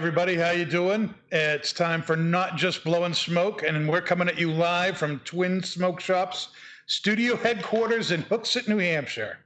everybody, how you doing? It's time for Not Just Blowing Smoke, and we're coming at you live from Twin Smoke Shop's studio headquarters in Hooksett, New Hampshire.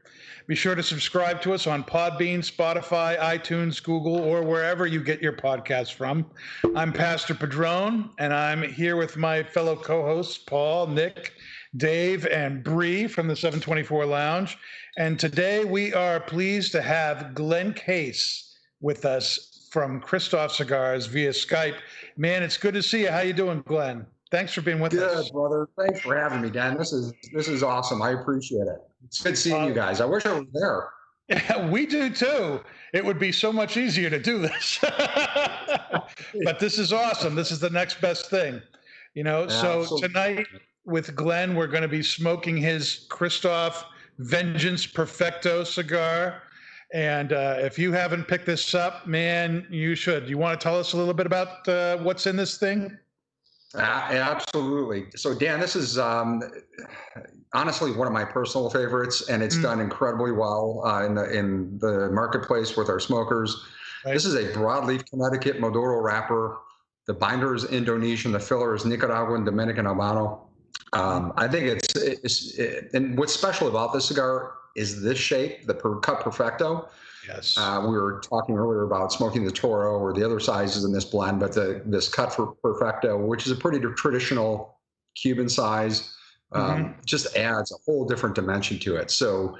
Be sure to subscribe to us on Podbean, Spotify, iTunes, Google, or wherever you get your podcasts from. I'm Pastor Padron, and I'm here with my fellow co-hosts, Paul, Nick, Dave, and Bree from the 724 Lounge. And today we are pleased to have Glen Case with us from Kristoff Cigars via Skype. Man, it's good to see you. How you doing, Glen? Thanks for being with us. Good, brother. Thanks for having me, Dan. This is awesome. I appreciate it. It's good seeing you guys. I wish I was there. Yeah, we do too. It would be so much easier to do this. But this is awesome. This is the next best thing. So tonight with Glen, we're going to be smoking his Kristoff Vengeance Perfecto cigar. And if you haven't picked this up, man, you should. You want to tell us a little bit about what's in this thing? Absolutely. So, Dan, this is honestly one of my personal favorites, and it's done incredibly well in the marketplace with our smokers. Right. This is a broadleaf Connecticut Maduro wrapper. The binder is Indonesian. The filler is Nicaraguan, Dominican, Habano. I think and what's special about this cigar is this shape, the cut perfecto. Yes. We were talking earlier about smoking the Toro or the other sizes in this blend, but this cut for perfecto, which is a pretty traditional Cuban size, just adds a whole different dimension to it. So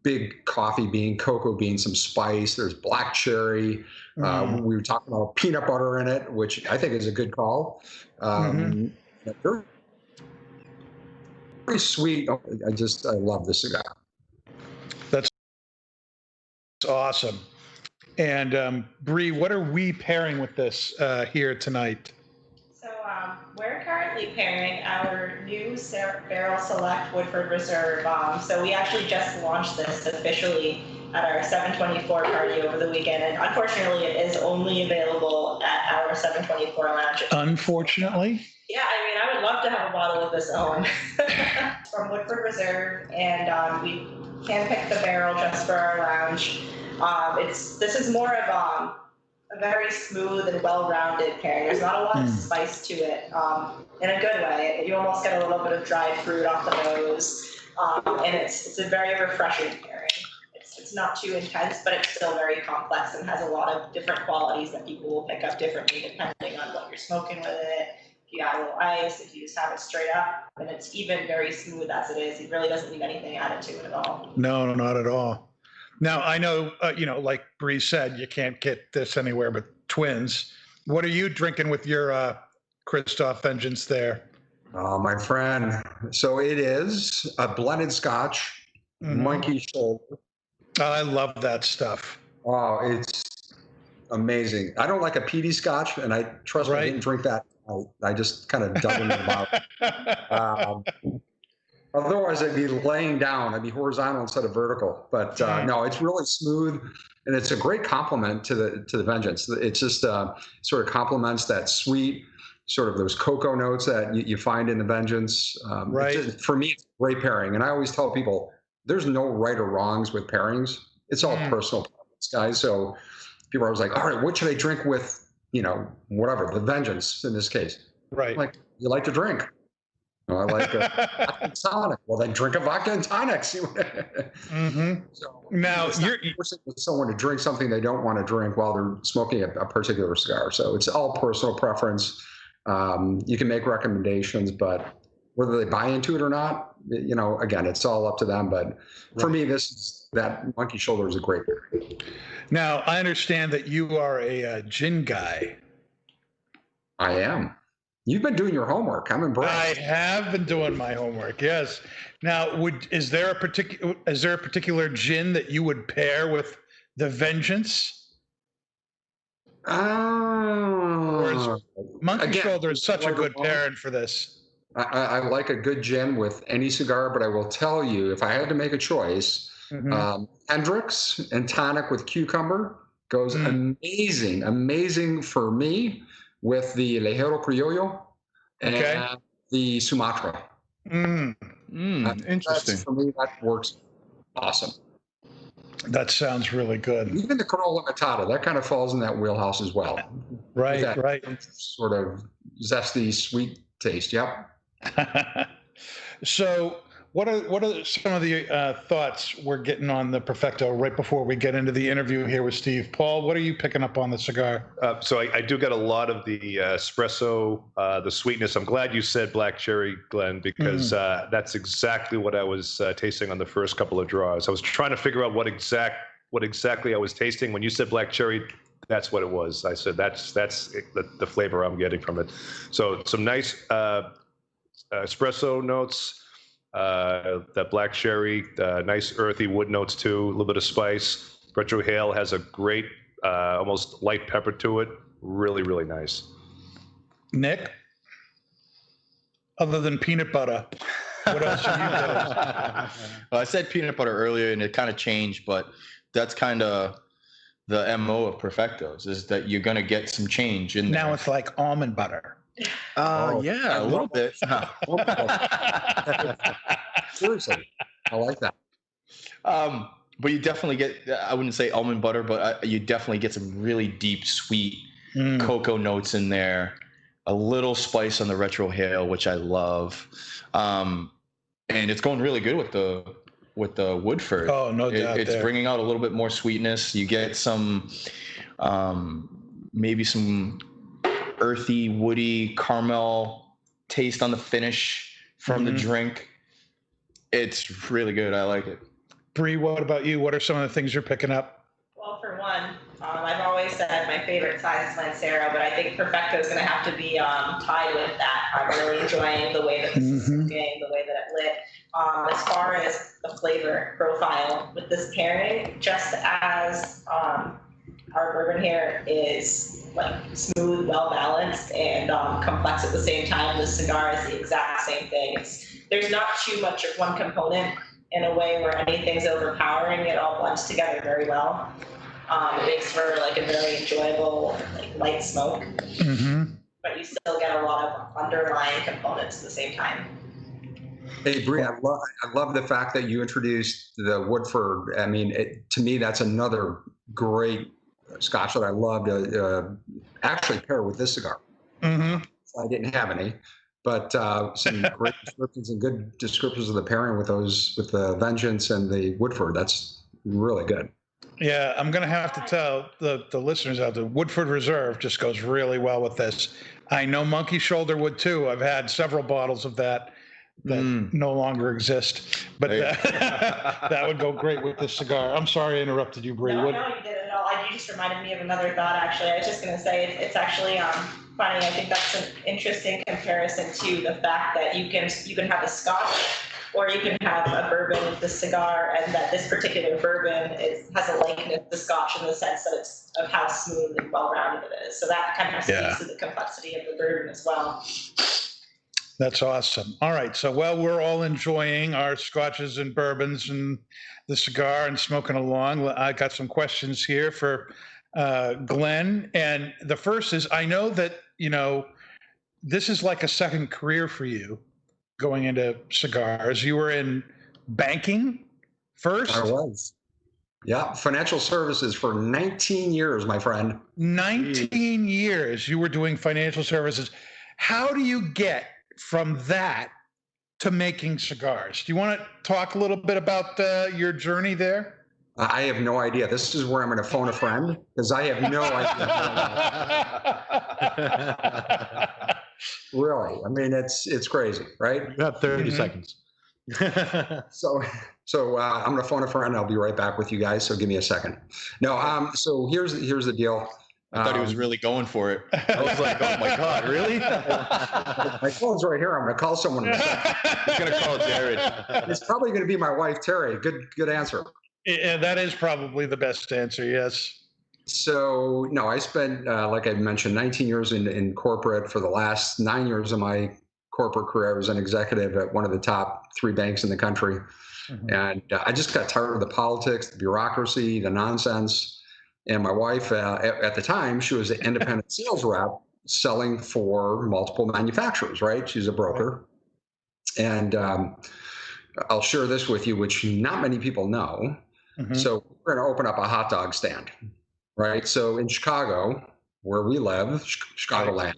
big coffee bean, cocoa bean, some spice. There's black cherry. We were talking about peanut butter in it, which I think is a good call. Very sweet. I love this cigar. That's awesome. And Bree, what are we pairing with this here tonight? So we're currently pairing our new Barrel Select Woodford Reserve. So we actually just launched this officially at our 724 party over the weekend. And unfortunately, it is only available at our 724 lounge. Unfortunately? Yeah, I would love to have a bottle of this own. From Woodford Reserve, and we handpicked the barrel just for our lounge. This is more of a very smooth and well-rounded pairing. There's not a lot of spice to it, in a good way. You almost get a little bit of dried fruit off the nose, and it's a very refreshing pairing. It's not too intense, but it's still very complex and has a lot of different qualities that people will pick up differently depending on what you're smoking with it. If you add a little ice, if you just have it straight up, and it's even very smooth as it is. It really doesn't need anything added to it at all. No, not at all. Now, I know, like Bree said, you can't get this anywhere but Twins. What are you drinking with your Kristoff Vengeance there? Oh, my friend. So it is a blended Scotch, monkey shoulder. Oh, I love that stuff. Oh, it's amazing. I don't like a peaty Scotch, and I trust me, I didn't drink that. I just kind of dug into the bottle. Otherwise, I'd be laying down. I'd be horizontal instead of vertical. But no, it's really smooth, and it's a great complement to the Vengeance. It's just sort of complements that sweet, sort of those cocoa notes that you find in the Vengeance. Right. For me, it's a great pairing. And I always tell people, there's no right or wrongs with pairings. It's all personal preference, guys. So people are always like, all right, what should I drink with? Whatever, the Vengeance in this case. Right. Like, you like to drink. I like a vodka and tonic. Well, then drink a vodka and tonic. So now, you're forcing someone to drink something they don't want to drink while they're smoking a particular cigar. So it's all personal preference. You can make recommendations, but whether they buy into it or not, again, it's all up to them. But for me, that monkey shoulder is a great beer. Now, I understand that you are a gin guy. I am. You've been doing your homework. I'm impressed. I have been doing my homework. Yes. Now, is there a particular gin that you would pair with the Vengeance? Monkey Shoulder is such a good pairing for this. I like a good gin with any cigar, but I will tell you, if I had to make a choice, Hendrix and tonic with cucumber goes amazing for me with the Lejero Criollo and the Sumatra. Interesting. For me, that works awesome. That sounds really good. Even the Corolla Matata, that kind of falls in that wheelhouse as well. Right, right. Sort of zesty, sweet taste. Yep. So, what are some of the thoughts we're getting on the Perfecto right before we get into the interview here with Steve? Paul, what are you picking up on the cigar? So I do get a lot of the espresso, the sweetness. I'm glad you said black cherry, Glenn, because that's exactly what I was tasting on the first couple of draws. I was trying to figure out what exactly I was tasting. When you said black cherry, that's what it was. I said that's the flavor I'm getting from it. So some nice espresso notes. That black cherry, nice earthy wood notes too, a little bit of spice. Retrohale has a great, almost light pepper to it. Really, really nice. Nick, other than peanut butter, what else are you getting? Well, I said peanut butter earlier, and it kind of changed, but that's kind of the MO of Perfectos, is that you're going to get some change in there. Now it's like almond butter. Yeah, a little bit. Seriously, I like that. But you definitely get, I wouldn't say almond butter, but you definitely get some really deep, sweet cocoa notes in there. A little spice on the retrohale, which I love. And it's going really good with the Woodford. Oh, no doubt. It's bringing out a little bit more sweetness. You get some, maybe some earthy, woody caramel taste on the finish from the drink. It's really good. I like it. Bree, what about you? What are some of the things you're picking up? Well, for one, I've always said my favorite size is Lancero, but I think Perfecto is going to have to be tied with that. I'm really enjoying the way that this is looking, the way that it lit. As far as the flavor profile with this pairing, just as our bourbon here is like smooth, well balanced, and complex at the same time, the cigar is the exact same thing. There's not too much of one component in a way where anything's overpowering. It all blends together very well. It makes for like a very enjoyable, like light smoke, but you still get a lot of underlying components at the same time. Hey, Bree, I love the fact that you introduced the Woodford. I mean, to me, that's another great Scotch that I love to actually pair with this cigar. I didn't have any, but some great descriptions and good descriptions of the pairing with the Vengeance and the Woodford. That's really good. Yeah, I'm going to have to tell the listeners out there, Woodford Reserve just goes really well with this. I know Monkey Shoulder would too. I've had several bottles of that no longer exist, but that would go great with this cigar. I'm sorry I interrupted you, Bree. No, you did it all. You just reminded me of another thought, actually. I was just going to say it's actually funny. I think that's an interesting comparison to the fact that you can have a Scotch or you can have a bourbon with the cigar, and that this particular bourbon has a likeness to Scotch in the sense that it's of how smooth and well-rounded it is. So that kind of speaks to the complexity of the bourbon as well. That's awesome. All right. So, we're all enjoying our scotches and bourbons and the cigar and smoking along. I got some questions here for Glenn. And the first is, I know that, this is like a second career for you going into cigars. You were in banking first? I was. Yeah. Financial services for 19 years, my friend. 19 years you were doing financial services. How do you get from that to making cigars? Do you want to talk a little bit about your journey there? I have no idea. This is where I'm going to phone a friend because I have no idea. Really, I mean, it's crazy, right? About 30 seconds. So I'm going to phone a friend. I'll be right back with you guys. So give me a second. No, so here's the deal. I thought he was really going for it. I was like, oh my God, really? My phone's right here. I'm going to call someone in a second. He's going to call Jared. It's probably going to be my wife, Terry. Good answer. Yeah, that is probably the best answer, yes. So, no, I spent, like I mentioned, 19 years in corporate. For the last 9 years of my corporate career, I was an executive at one of the top 3 banks in the country. And I just got tired of the politics, the bureaucracy, the nonsense. And my wife, at the time, she was an independent sales rep selling for multiple manufacturers, right? She's a broker. And I'll share this with you, which not many people know. So we're going to open up a hot dog stand, right? So in Chicago, where we live, Chicagoland,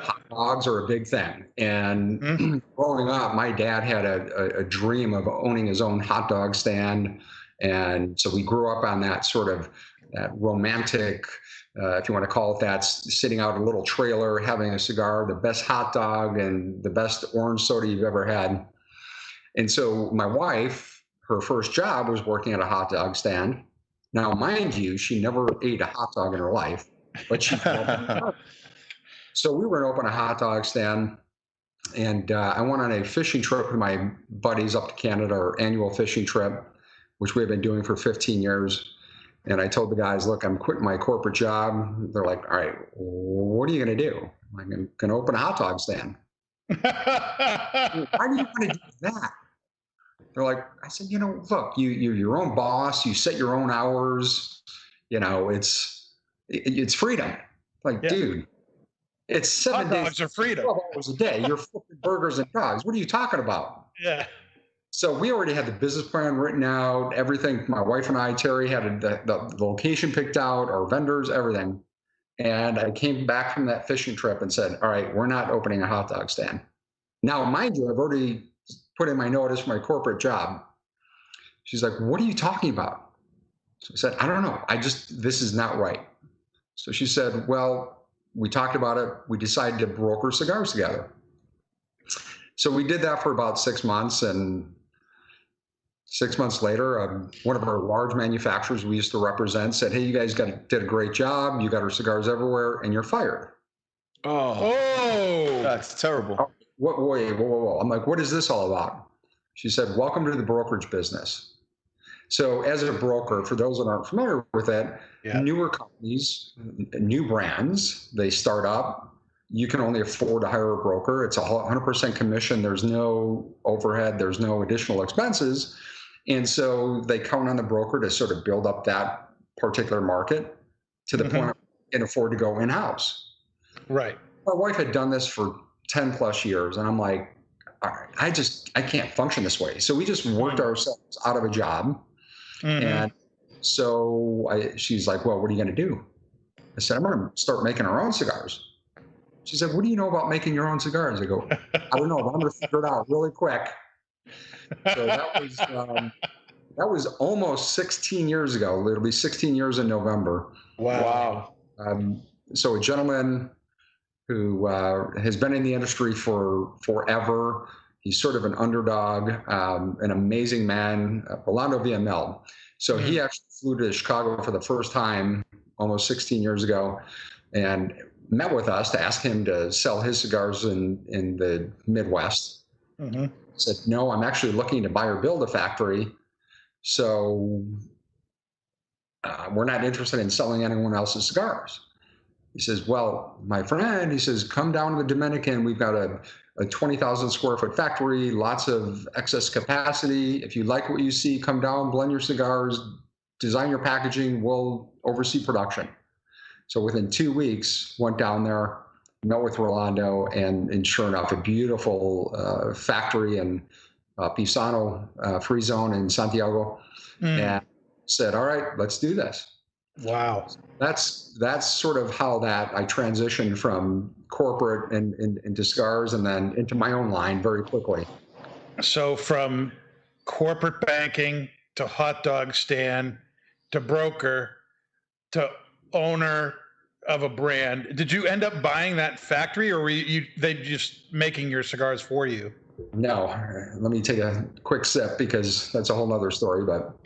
hot dogs are a big thing. And growing up, my dad had a dream of owning his own hot dog stand. And so we grew up on that sort of that romantic, if you want to call it that, sitting out a little trailer, having a cigar, the best hot dog and the best orange soda you've ever had. And so my wife, her first job was working at a hot dog stand. Now, mind you, she never ate a hot dog in her life, but she so we were going to open a hot dog stand, and I went on a fishing trip with my buddies up to Canada, our annual fishing trip, which we have been doing for 15 years. And I told the guys, look, I'm quitting my corporate job. They're like, all right, what are you going to do? I'm going to open a hot dog stand. Why do you want to do that? They're like, I said, look, you're your own boss. You set your own hours. It's freedom. Like, dude, it's 7 days. Hot dogs are freedom. 12 hours a day. You're flipping burgers and dogs. What are you talking about? Yeah. So we already had the business plan written out, everything. My wife and I, Terry, had the location picked out, our vendors, everything. And I came back from that fishing trip and said, all right, we're not opening a hot dog stand. Now, mind you, I've already put in my notice for my corporate job. She's like, what are you talking about? So I said, I don't know. This is not right. So she said, well, we talked about it. We decided to broker cigars together. So we did that for about 6 months. And 6 months later, one of our large manufacturers we used to represent said, hey, you guys did a great job. You got our cigars everywhere, and you're fired. Oh, that's terrible. Whoa. I'm like, what is this all about? She said, welcome to the brokerage business. So as a broker, for those that aren't familiar with it, newer companies, new brands, they start up. You can only afford to hire a broker. It's 100% commission. There's no overhead. There's no additional expenses. And so they count on the broker to sort of build up that particular market to the point they can afford to go in-house. Right. My wife had done this for 10 plus years. And I'm like, all right, I can't function this way. So we just worked ourselves out of a job. And so she's like, well, what are you going to do? I said, I'm going to start making our own cigars. She said, what do you know about making your own cigars? I go, I don't know, but I'm going to figure it out really quick. So that was almost 16 years ago. It'll be 16 years in November. Wow. So a gentleman who has been in the industry for forever. He's sort of an underdog, an amazing man, Rolando Villamil. So he actually flew to Chicago for the first time almost 16 years ago and met with us to ask him to sell his cigars in the Midwest. Said, no, I'm actually looking to buy or build a factory. So we're not interested in selling anyone else's cigars. He says, well, my friend, he says, come down to the Dominican. We've got a 20,000 square foot factory, lots of excess capacity. If you like what you see, come down, blend your cigars, design your packaging, we'll oversee production. So within 2 weeks, went down there, met with Rolando, and sure enough, a beautiful factory in Pisano Free Zone in Santiago, and said, all right, let's do this. Wow. That's sort of how that I transitioned from corporate and into cigars and then into my own line very quickly. So from corporate banking to hot dog stand to broker to owner of a brand. Did you end up buying that factory, or were they just making your cigars for you? No, let me take a quick sip because that's a whole nother story, but.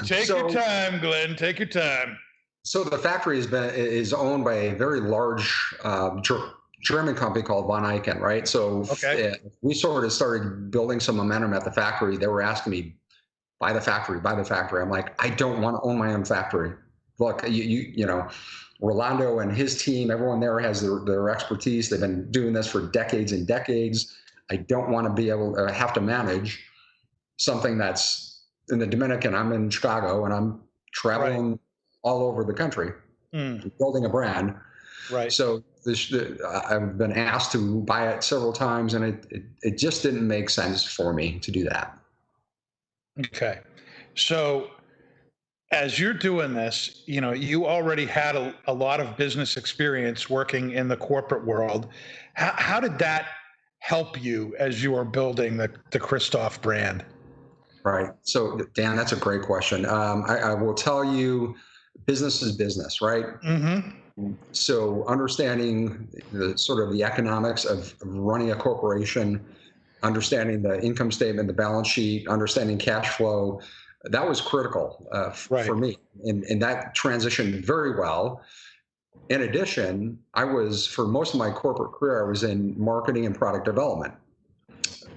Take your time, Glenn, take your time. So the factory is owned by a very large German company called Von Eichen, right? So we sort of started building some momentum at the factory. They were asking me, buy the factory. I'm like, I don't want to own my own factory. Look, you know, Rolando and his team, everyone there has their expertise. They've been doing this for decades and decades. I don't want to be able to have to manage something that's in the Dominican. I'm in Chicago and I'm traveling all over the country, building a brand. Right. So I've been asked to buy it several times, and it just didn't make sense for me to do that. Okay. So as you're doing this, you already had a lot of business experience working in the corporate world. How did that help you as you were building the Kristoff brand? Right. So, Dan, that's a great question. I will tell you, business is business, right? So, understanding the sort of the economics of running a corporation, understanding the income statement, the balance sheet, understanding cash flow, that was critical for me, and that transitioned very well. In addition, for most of my corporate career, I was in marketing and product development.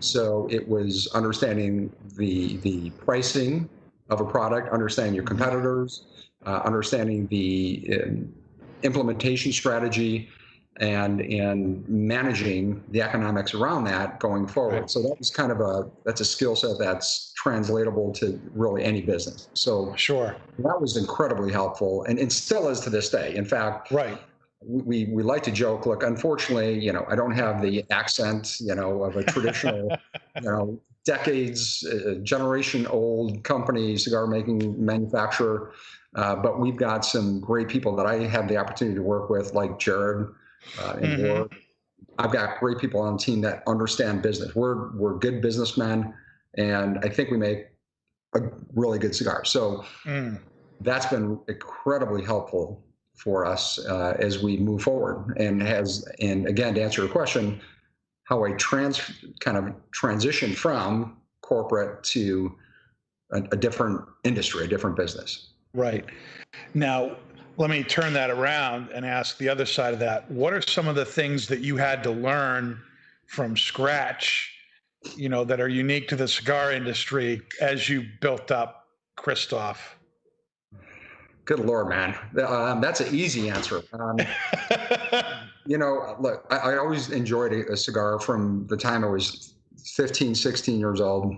So it was understanding the pricing of a product, understanding your competitors, understanding the implementation strategy, and managing the economics around that going forward. So that was that's a skill set that's translatable to really any business. So sure, that was incredibly helpful, and still is to this day. In fact, we like to joke, look, unfortunately, I don't have the accent, of a traditional, decades, generation old company, cigar making manufacturer. But we've got some great people that I have the opportunity to work with, like Jared and Ward. I've got great people on the team that understand business. We're good businessmen, and I think we make a really good cigar. So that's been incredibly helpful for us as we move forward. And again, to answer your question, how I transition from corporate to a different industry, a different business. Right. Now, let me turn that around and ask the other side of that. What are some of the things that you had to learn from scratch, that are unique to the cigar industry as you built up Kristoff? Good Lord, man. That's an easy answer. Look, I always enjoyed a cigar from the time I was 15, 16 years old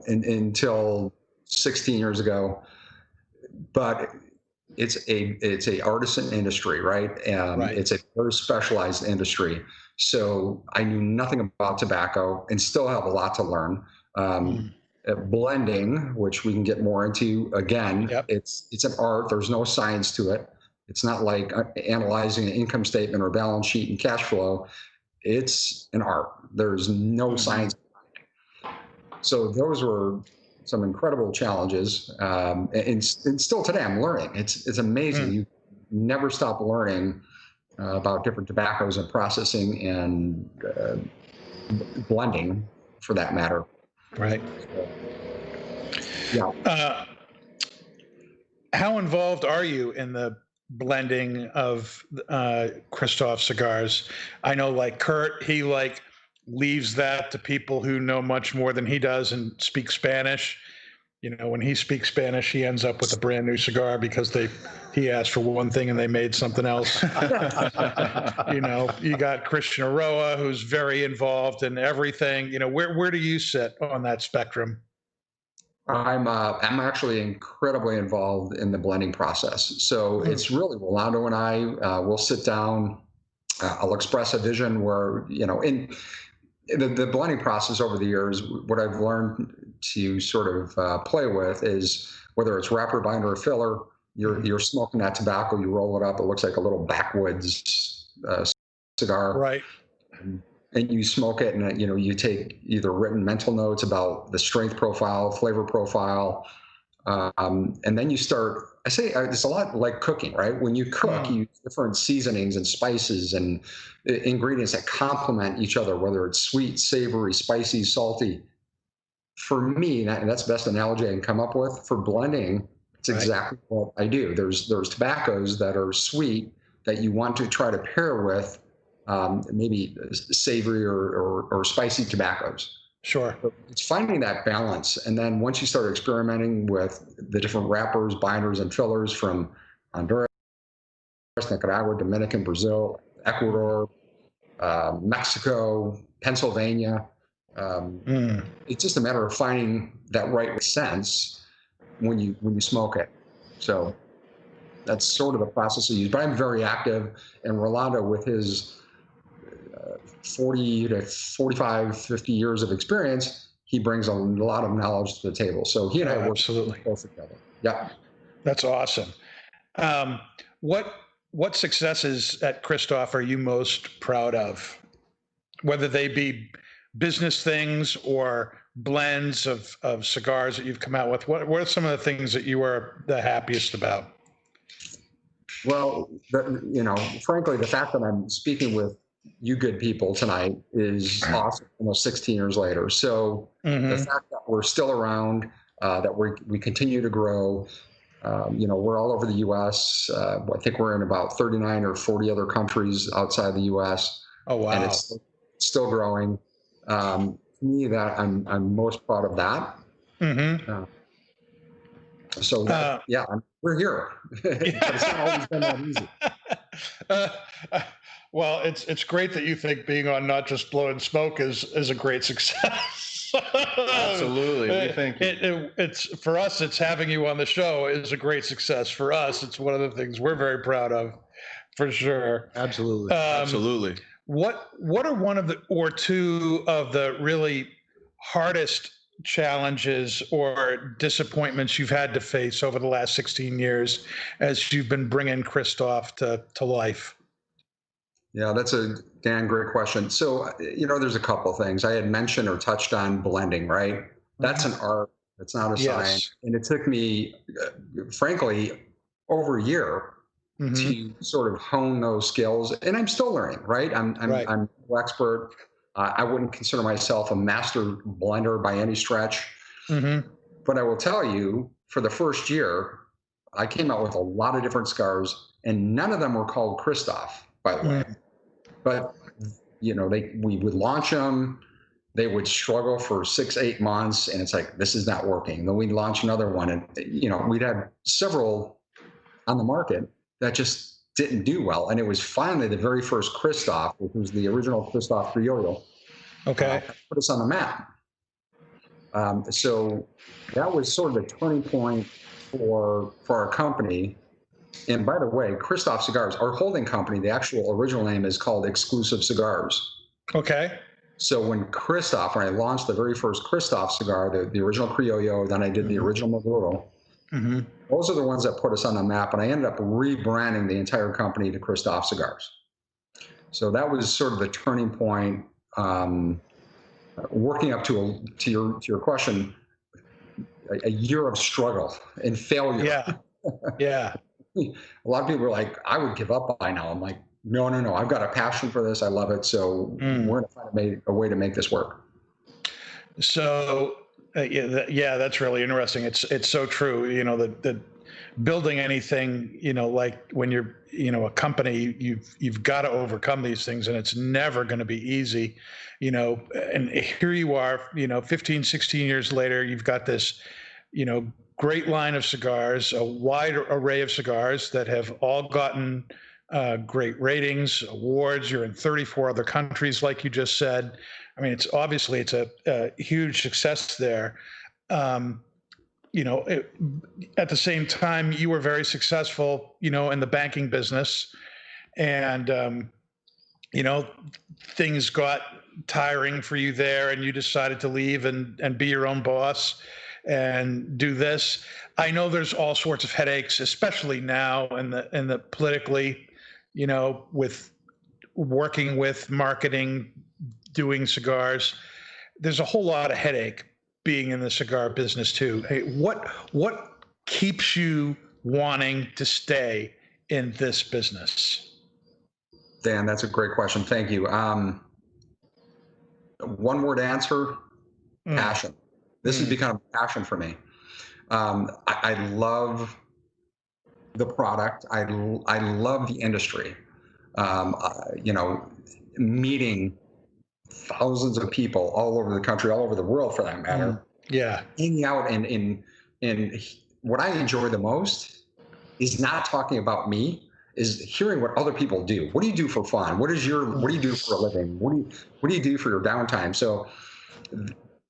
until 16 years ago. But it's a artisan industry, right? It's a very specialized industry. So I knew nothing about tobacco and still have a lot to learn. Blending, which we can get more into, again, it's an art. There's no science to it. It's not like analyzing an income statement or balance sheet and cash flow. It's an art. There's no science. So those were some incredible challenges, and still today I'm learning. It's amazing. You never stop learning about different tobaccos and processing and blending, for that matter. Right. Yeah. How involved are you in the blending of Kristoff cigars? I know, like Kurt, he leaves that to people who know much more than he does and speak Spanish. When he speaks Spanish, he ends up with a brand new cigar because he asked for one thing and they made something else. You got Christian Aroa, who's very involved in everything. Where do you sit on that spectrum? I'm actually incredibly involved in the blending process. So it's really Rolando and I will sit down. I'll express a vision where, in the blending process over the years, what I've learned to sort of play with is whether it's wrapper, binder, or filler, you're smoking that tobacco, you roll it up, it looks like a little backwoods cigar. Right. And you smoke it, and you take either written mental notes about the strength profile, flavor profile, and then you start. I say it's a lot like cooking, right? When you cook, you use different seasonings and spices and ingredients that complement each other, whether it's sweet, savory, spicy, salty. For me, that's the best analogy I can come up with for blending. It's exactly what I do. There's tobaccos that are sweet that you want to try to pair with maybe savory or spicy tobaccos. Sure. But it's finding that balance. And then once you start experimenting with the different wrappers, binders, and fillers from Honduras, Nicaragua, Dominican, Brazil, Ecuador, Mexico, Pennsylvania, it's just a matter of finding that right sense when you smoke it. So that's sort of the process I use. But I'm very active, and Rolando, with his 40 to 45, 50 years of experience, he brings a lot of knowledge to the table. So he and I work both together. Yeah. That's awesome. What successes at Kristoff are you most proud of? Whether they be business things or blends of cigars that you've come out with. What are some of the things that you are the happiest about? Well, frankly, the fact that I'm speaking with you good people tonight is awesome almost 16 years later. So the fact that we're still around, that we continue to grow, we're all over the U.S. I think we're in about 39 or 40 other countries outside the U.S. Oh, wow. And it's still growing. To me, that I'm most proud of that. We're here. But it's not always been that easy. Well, it's great that you think being on Not Just Blowing Smoke is a great success. Absolutely, we think it's for us. It's having you on the show is a great success for us. It's one of the things we're very proud of, for sure. Absolutely, absolutely. What are one of the or two of the really hardest challenges or disappointments you've had to face over the last 16 years as you've been bringing Kristoff to life? Yeah, that's a damn great question. So, there's a couple of things I had mentioned or touched on blending, right? That's an art. It's not a science. And it took me, frankly, over a year to sort of hone those skills. And I'm still learning, right? I'm no expert. I wouldn't consider myself a master blender by any stretch. But I will tell you, for the first year, I came out with a lot of different cigars, and none of them were called Kristoff, by the way. But, we would launch them. They would struggle for 6-8 months, and it's like, this is not working. Then we'd launch another one, and, we'd have several on the market that just didn't do well. And it was finally the very first Kristoff, which was the original Kristoff Criollo, put us on the map. So that was sort of the turning point for our company. And by the way, Kristoff Cigars, our holding company, the actual original name is called Exclusive Cigars. Okay. So when I launched the very first Kristoff cigar, the original Criollo, then I did the original Maduro. Those are the ones that put us on the map, and I ended up rebranding the entire company to Kristoff Cigars. So that was sort of the turning point. Working up to your question, a year of struggle and failure. Yeah. A lot of people are like, I would give up by now. I'm like, no. I've got a passion for this. I love it. So we're going to find a way to make this work. So, that's really interesting. It's so true. The building anything, like when you're, a company, you've got to overcome these things, and it's never going to be easy, and here you are, 15, 16 years later, you've got this, great line of cigars, a wide array of cigars that have all gotten great ratings, awards. You're in 34 other countries, like you just said. I mean, it's a huge success there. At the same time, you were very successful, in the banking business, and things got tiring for you there, and you decided to leave and be your own boss and do this. I know there's all sorts of headaches, especially now in the politically, with working with marketing, doing cigars. There's a whole lot of headache being in the cigar business too. Hey, what keeps you wanting to stay in this business? Dan, that's a great question. Thank you. One word answer, passion. This has become a passion for me. I love the product. I love the industry. Meeting thousands of people all over the country, all over the world for that matter. Hanging out and what I enjoy the most is not talking about me, is hearing what other people do. What do you do for fun? What do you do for a living? What do you do for your downtime? So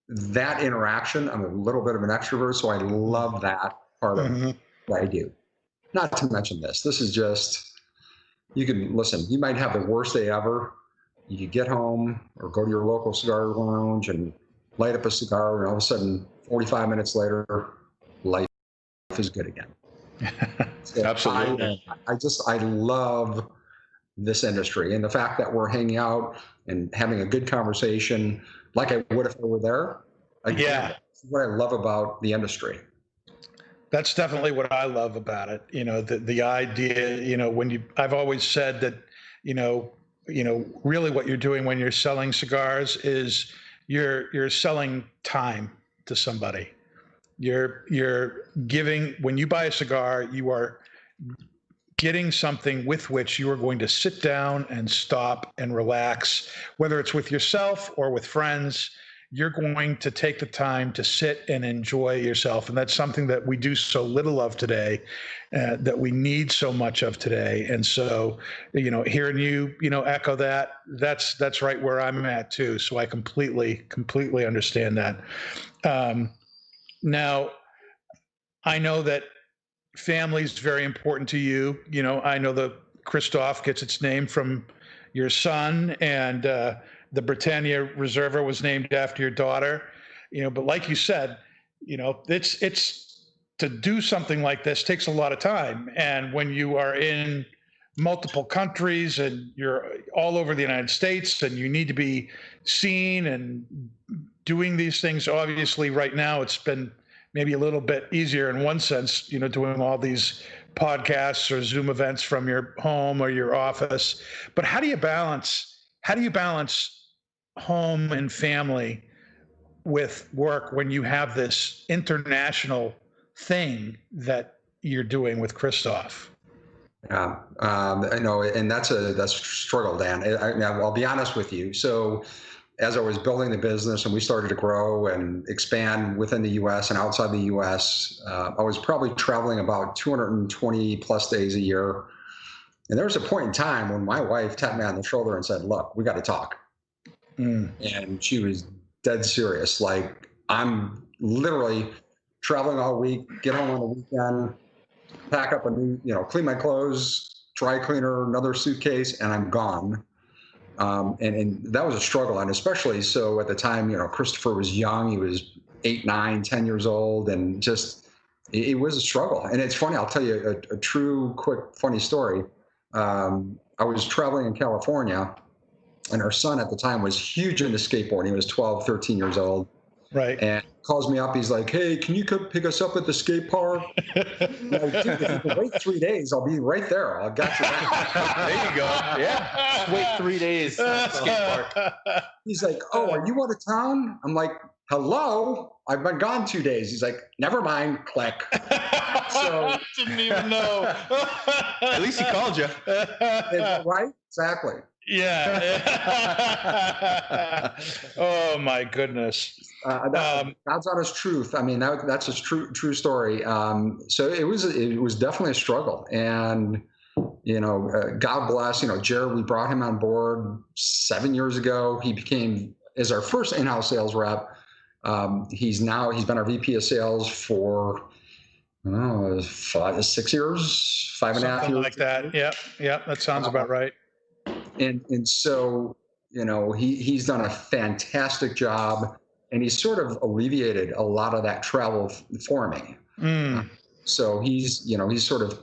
that interaction, I'm a little bit of an extrovert, so I love that part of what I do. Not to mention this is just, you might have the worst day ever. You could get home or go to your local cigar lounge and light up a cigar, and all of a sudden, 45 minutes later, life is good again. So Absolutely. I love this industry, and the fact that we're hanging out and having a good conversation like I would if I were there. Again, that's what I love about the industry. That's definitely what I love about it. The idea, I've always said that, really what you're doing when you're selling cigars is you're selling time to somebody. You're giving, when you buy a cigar, you are getting something with which you are going to sit down and stop and relax, whether it's with yourself or with friends. You're going to take the time to sit and enjoy yourself. And that's something that we do so little of today, that we need so much of today. And so, hearing you, echo that, that's right where I'm at too. So I completely understand that. Now, I know that family is very important to you. I know the Kristoff gets its name from your son, and the Britannia Reserva was named after your daughter. But like you said, it's to do something like this takes a lot of time. And when you are in multiple countries and you're all over the United States and you need to be seen and doing these things, obviously right now it's been maybe a little bit easier in one sense, doing all these podcasts or Zoom events from your home or your office. But how do you balance home and family with work when you have this international thing that you're doing with Kristoff? Yeah, I know, and that's a struggle, Dan. I'll be honest with you. So, as I was building the business and we started to grow and expand within the U.S. and outside the U.S., I was probably traveling about 220 plus days a year. And there was a point in time when my wife tapped me on the shoulder and said, "Look, we got to talk." And she was dead serious. Like, I'm literally traveling all week, get home on the weekend, pack up a new, clean my clothes, dry cleaner, another suitcase, and I'm gone. And that was a struggle. And especially so at the time, Christopher was young. He was 8, 9, 10 years old. And just, it was a struggle. And it's funny, I'll tell you a true, quick, funny story. I was traveling in California, and our son at the time was huge into skateboarding. He was 12, 13 years old. Right. And calls me up. He's like, "Hey, can you come pick us up at the skate park?" I'm like, "Dude, if you can wait 3 days, I'll be right there. I'll got you back." There you go. Yeah. Just wait 3 days at the skate park. He's like, "Oh, are you out of town?" I'm like, "Hello? I've been gone 2 days." He's like, "Never mind." Click. So didn't even know. At least he called you. Right? Exactly. Yeah. Oh my goodness. God's honest truth. I mean, that's a true story. So it was definitely a struggle, and God bless. Jared, we brought him on board 7 years ago. He became as our first in-house sales rep. He's been our VP of sales for 6 years, 5.5 years, something like that. Yeah, that sounds about right. And so he's done a fantastic job, and he's sort of alleviated a lot of that travel for me. So he's sort of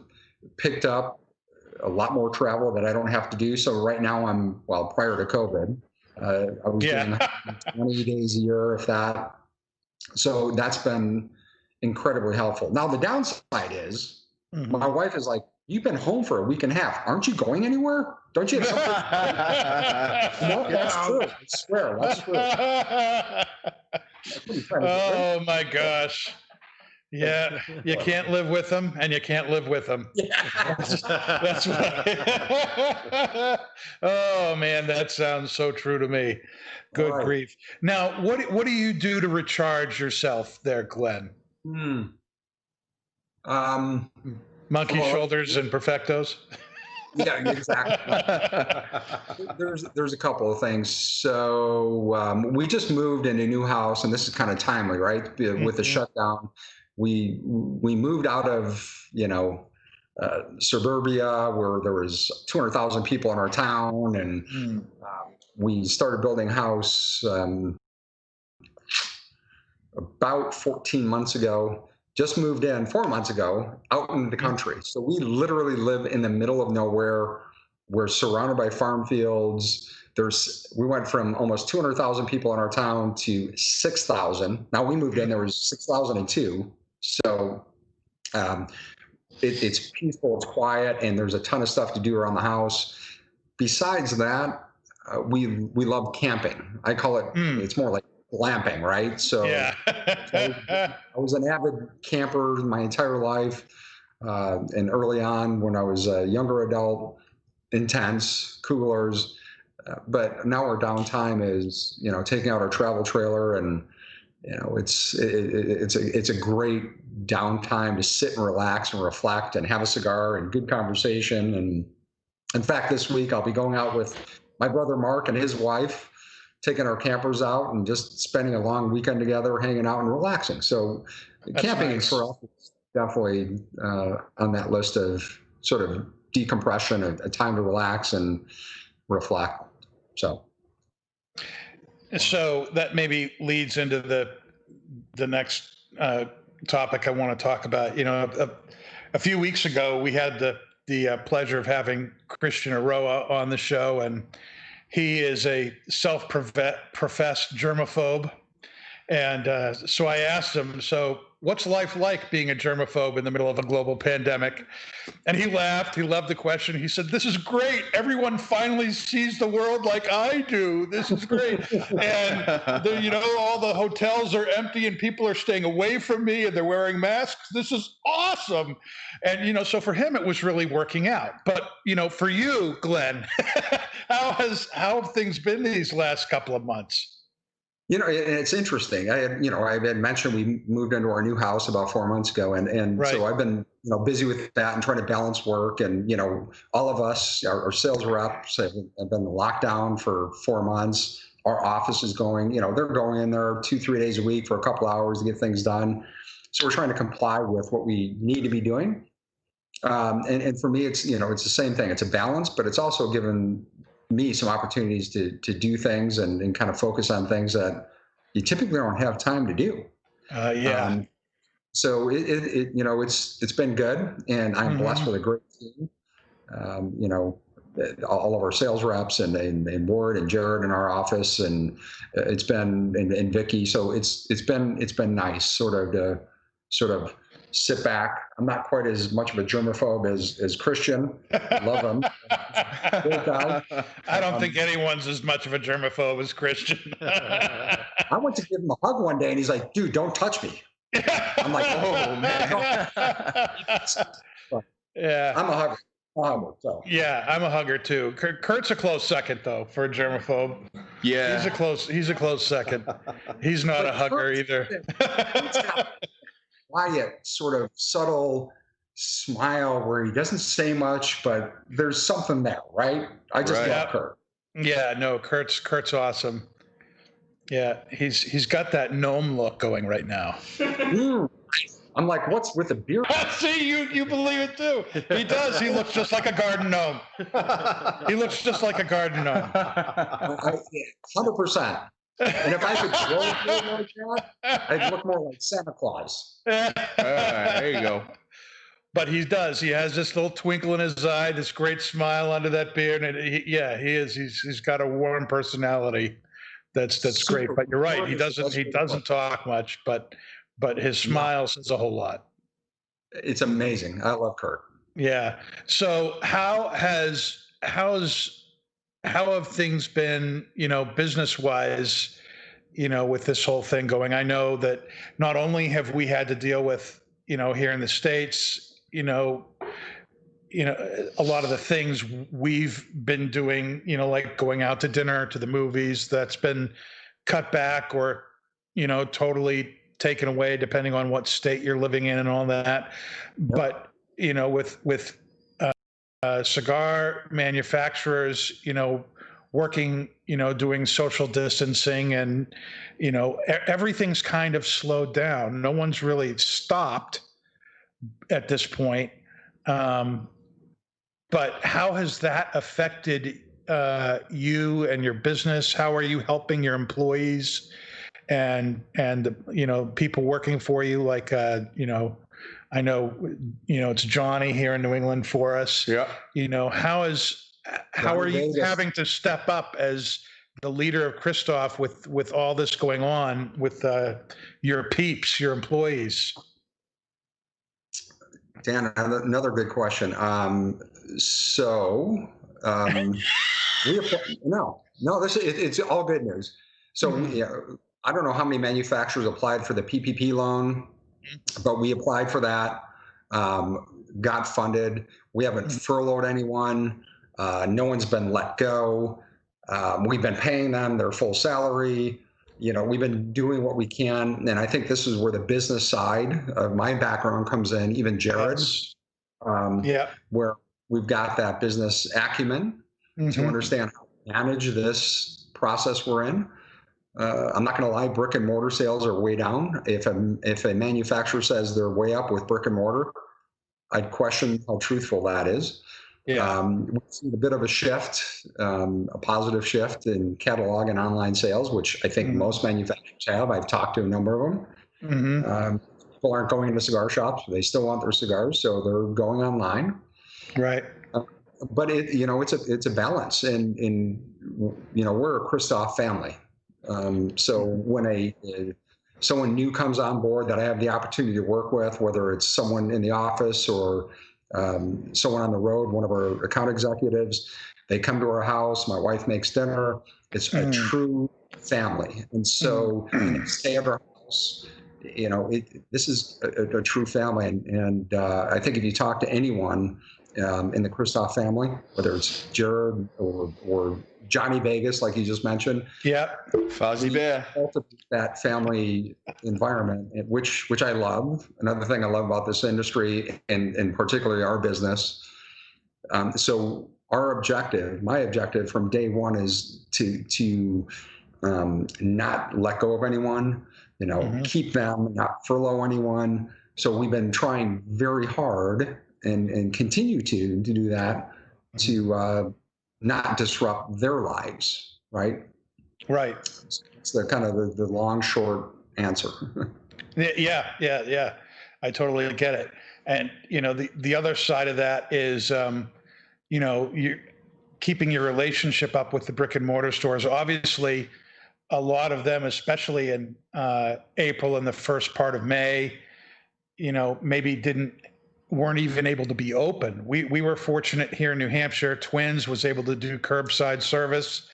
picked up a lot more travel that I don't have to do. So right now prior to COVID, I was doing 20 days a year, if that. So that's been incredibly helpful. Now the downside is my wife is like, "You've been home for a week and a half. Aren't you going anywhere? Don't you have something?" No, that's true. I swear, that's true. Oh my gosh. Yeah, you can't live with them, and you can't live with them. Yeah. That's what. Oh man, that sounds so true to me. Good grief. Now, what do you do to recharge yourself there, Glen? Monkey shoulders and perfectos. Yeah, exactly. There's a couple of things. So we just moved in a new house, and this is kind of timely, right? With the shutdown, we moved out of suburbia where there was 200,000 people in our town, and we started building a house about 14 months ago. just moved in 4 months ago out in the country. So we literally live in the middle of nowhere. We're surrounded by farm fields. We went from almost 200,000 people in our town to 6,000. Now we moved in, there was 6,002. So it's peaceful, it's quiet, and there's a ton of stuff to do around the house. Besides that, we love camping. I call it, it's more like glamping, right? So yeah. I was an avid camper my entire life. And early on, when I was a younger adult, intense, coolers. But now our downtime is, taking out our travel trailer, and it's a great downtime to sit and relax and reflect and have a cigar and good conversation. And in fact, this week I'll be going out with my brother Mark and his wife, taking our campers out and just spending a long weekend together, hanging out and relaxing. So camping is for us definitely on that list of sort of decompression, a time to relax and reflect. So that maybe leads into the next topic I want to talk about. A few weeks ago we had the pleasure of having Christian Aroa on the show, and he is a self-professed germaphobe. And so I asked him, so what's life like being a germaphobe in the middle of a global pandemic? And he laughed. He loved the question. He said, this is great. Everyone finally sees the world like I do. This is great. And, all the hotels are empty and people are staying away from me and they're wearing masks. This is awesome. And, so for him, it was really working out. But, for you, Glen, how have things been these last couple of months? It's interesting. I had mentioned we moved into our new house about 4 months ago, and right. So I've been busy with that and trying to balance work, and all of us, our sales reps, have been locked down for 4 months. Our office is going, they're going in there 2-3 days a week for a couple hours to get things done. So we're trying to comply with what we need to be doing. And for me, it's it's the same thing. It's a balance, but it's also given me some opportunities to do things and kind of focus on things that you typically don't have time to do. So it's been good, and I'm blessed with a great team. All of our sales reps and Ward and Jared in our office, and it's been and Vicky. So it's been nice sort of sit back. I'm not quite as much of a germaphobe as Christian. Love him. Great guy. I don't think anyone's as much of a germaphobe as Christian. I went to give him a hug one day, and he's like, dude, don't touch me. I'm like, oh, man. Yeah. I'm a hugger. So. Yeah, I'm a hugger too. Kurt's a close second though for a germaphobe. Yeah. He's a close second. He's not a hugger either. Quiet, sort of subtle smile where he doesn't say much, but there's something there, right? I just love Kurt. Yeah, no, Kurt's awesome. Yeah, he's got that gnome look going right now. I'm like, what's with the beard? See, you believe it too. He does. He looks just like a garden gnome. He looks just like a garden gnome. 100%. And if I could grow a beard like that, I'd look more like Santa Claus. There you go. But he does. He has this little twinkle in his eye, this great smile under that beard, and he is. He's got a warm personality. That's great. But you're right. He doesn't talk much, but his smile says a whole lot. It's amazing. I love Kurt. Yeah. So how have things been, business-wise, with this whole thing going? I know that not only have we had to deal with, here in the States, a lot of the things we've been doing, like going out to dinner, to the movies, that's been cut back or, totally taken away, depending on what state you're living in and all that. Yep. But, with cigar manufacturers, working, doing social distancing and, everything's kind of slowed down. No one's really stopped at this point. But how has that affected you and your business? How are you helping your employees? and people working for you, like I know it's Johnny here in New England for us. Yeah. How are you Vegas. having to step up as the leader of Kristoff with all this going on with your peeps, your employees? Dan, another good question. It's all good news. So I don't know how many manufacturers applied for the PPP loan, but we applied for that, got funded. We haven't furloughed anyone. No one's been let go. We've been paying them their full salary. We've been doing what we can. And I think this is where the business side of my background comes in, even Jared's, where we've got that business acumen to understand how to manage this process we're in. I'm not going to lie, brick and mortar sales are way down. If a manufacturer says they're way up with brick and mortar, I'd question how truthful that is. Yeah. We've seen a bit of a shift, a positive shift in catalog and online sales, which I think most manufacturers have. I've talked to a number of them. People aren't going into cigar shops. They still want their cigars, so they're going online. Right. But it's a balance, and we're a Kristoff family. So when someone new comes on board that I have the opportunity to work with, whether it's someone in the office or someone on the road, one of our account executives, they come to our house, my wife makes dinner. It's a true family. And so stay at our house, this is a true family. And I think if you talk to anyone in the Kristoff family, whether it's Jared or Johnny Vegas, like you just mentioned. Yeah. Fozzie Bear. That family environment, which I love. Another thing I love about this industry, and particularly our business. So my objective from day one is to not let go of anyone, keep them, not furlough anyone. So we've been trying very hard and continue to do that to not disrupt their lives, right? Right. It's the kind of the long, short answer. Yeah. I totally get it. And, the other side of that is, you're keeping your relationship up with the brick and mortar stores. Obviously, a lot of them, especially in April and the first part of May, maybe weren't even able to be open. We were fortunate here in New Hampshire. Twins was able to do curbside service.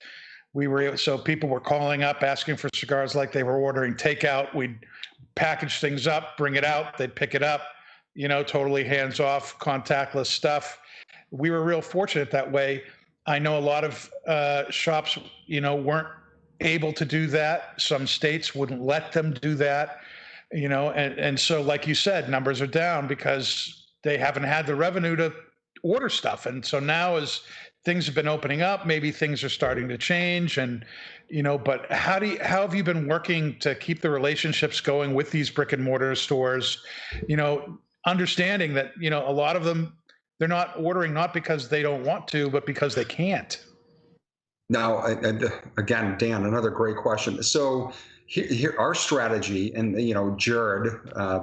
So people were calling up asking for cigars like they were ordering takeout. We'd package things up, bring it out, they'd pick it up, totally hands off, contactless stuff. We were real fortunate that way. I know a lot of shops, weren't able to do that. Some states wouldn't let them do that, and so like you said, numbers are down because they haven't had the revenue to order stuff. And so now as things have been opening up, maybe things are starting to change. And, but how have you been working to keep the relationships going with these brick and mortar stores, understanding that, a lot of them, they're not ordering, not because they don't want to, but because they can't. Now, again, Dan, another great question. So here our strategy, and Jared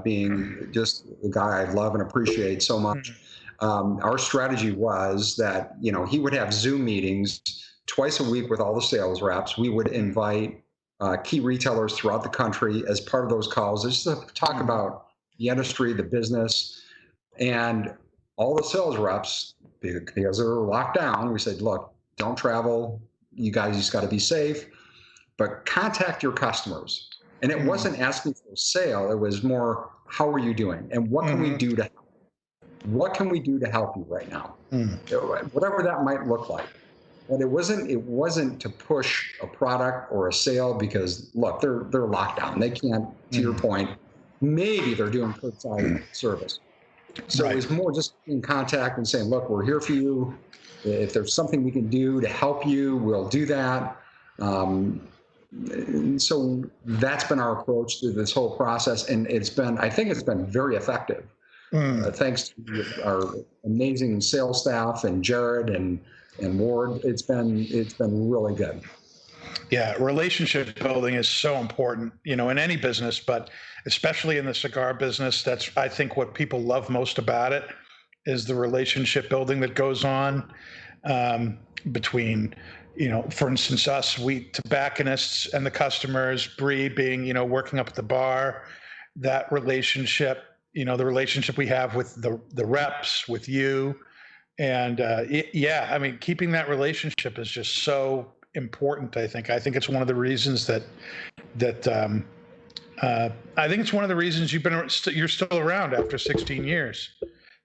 being just a guy I love and appreciate so much, our strategy was that he would have Zoom meetings twice a week with all the sales reps. We would invite key retailers throughout the country as part of those calls, just to talk about the industry, the business, and all the sales reps, because they were locked down. We said, look, don't travel. You guys just got to be safe. But contact your customers. And it wasn't asking for a sale. It was more, how are you doing? And what can we do to help? What can we do to help you right now? Whatever that might look like. And it wasn't to push a product or a sale because, look, they're locked down. They can't, to your point, maybe they're doing curbside service. So it was more just in contact and saying, look, we're here for you. If there's something we can do to help you, we'll do that. And so that's been our approach to this whole process, and I think it's been very effective. Thanks to our amazing sales staff and Jared and Ward, it's been really good. Yeah, relationship building is so important, in any business, but especially in the cigar business. That's, I think, what people love most about it is the relationship building that goes on between, for instance, us, we tobacconists and the customers, Bree being, working up at the bar, that relationship, the relationship we have with the reps, with you. And I mean, keeping that relationship is just so important. I think it's one of the reasons that I think it's one of the reasons you're still around after 16 years.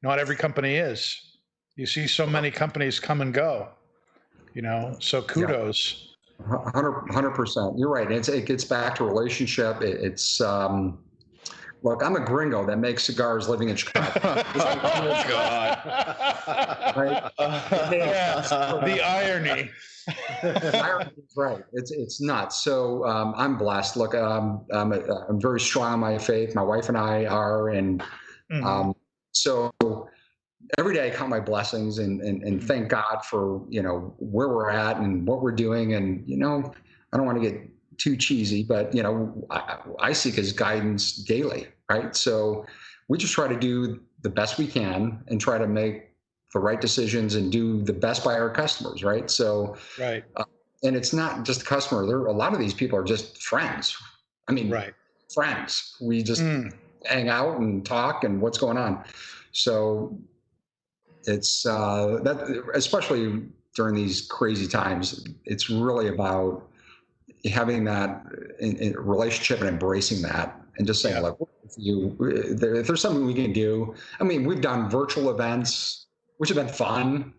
Not every company is. You see so many companies come and go. So kudos. 100%. You're right. It gets back to relationship. Look, I'm a gringo that makes cigars living in Chicago. Oh, God. Right? The irony. The irony is right. It's nuts. So I'm blessed. Look, I'm very strong on my faith. My wife and I are. And so every day I count my blessings and thank God for, where we're at and what we're doing. And, I don't want to get too cheesy, but I seek his guidance daily, right? So we just try to do the best we can and try to make the right decisions and do the best by our customers, right? So, right. And it's not just a customer. A lot of these people are just friends. I mean, right. Friends. We just hang out and talk and what's going on. So it's that, especially during these crazy times, it's really about having that in relationship and embracing that and just saying, like, if there's something we can do. I mean, we've done virtual events, which have been fun,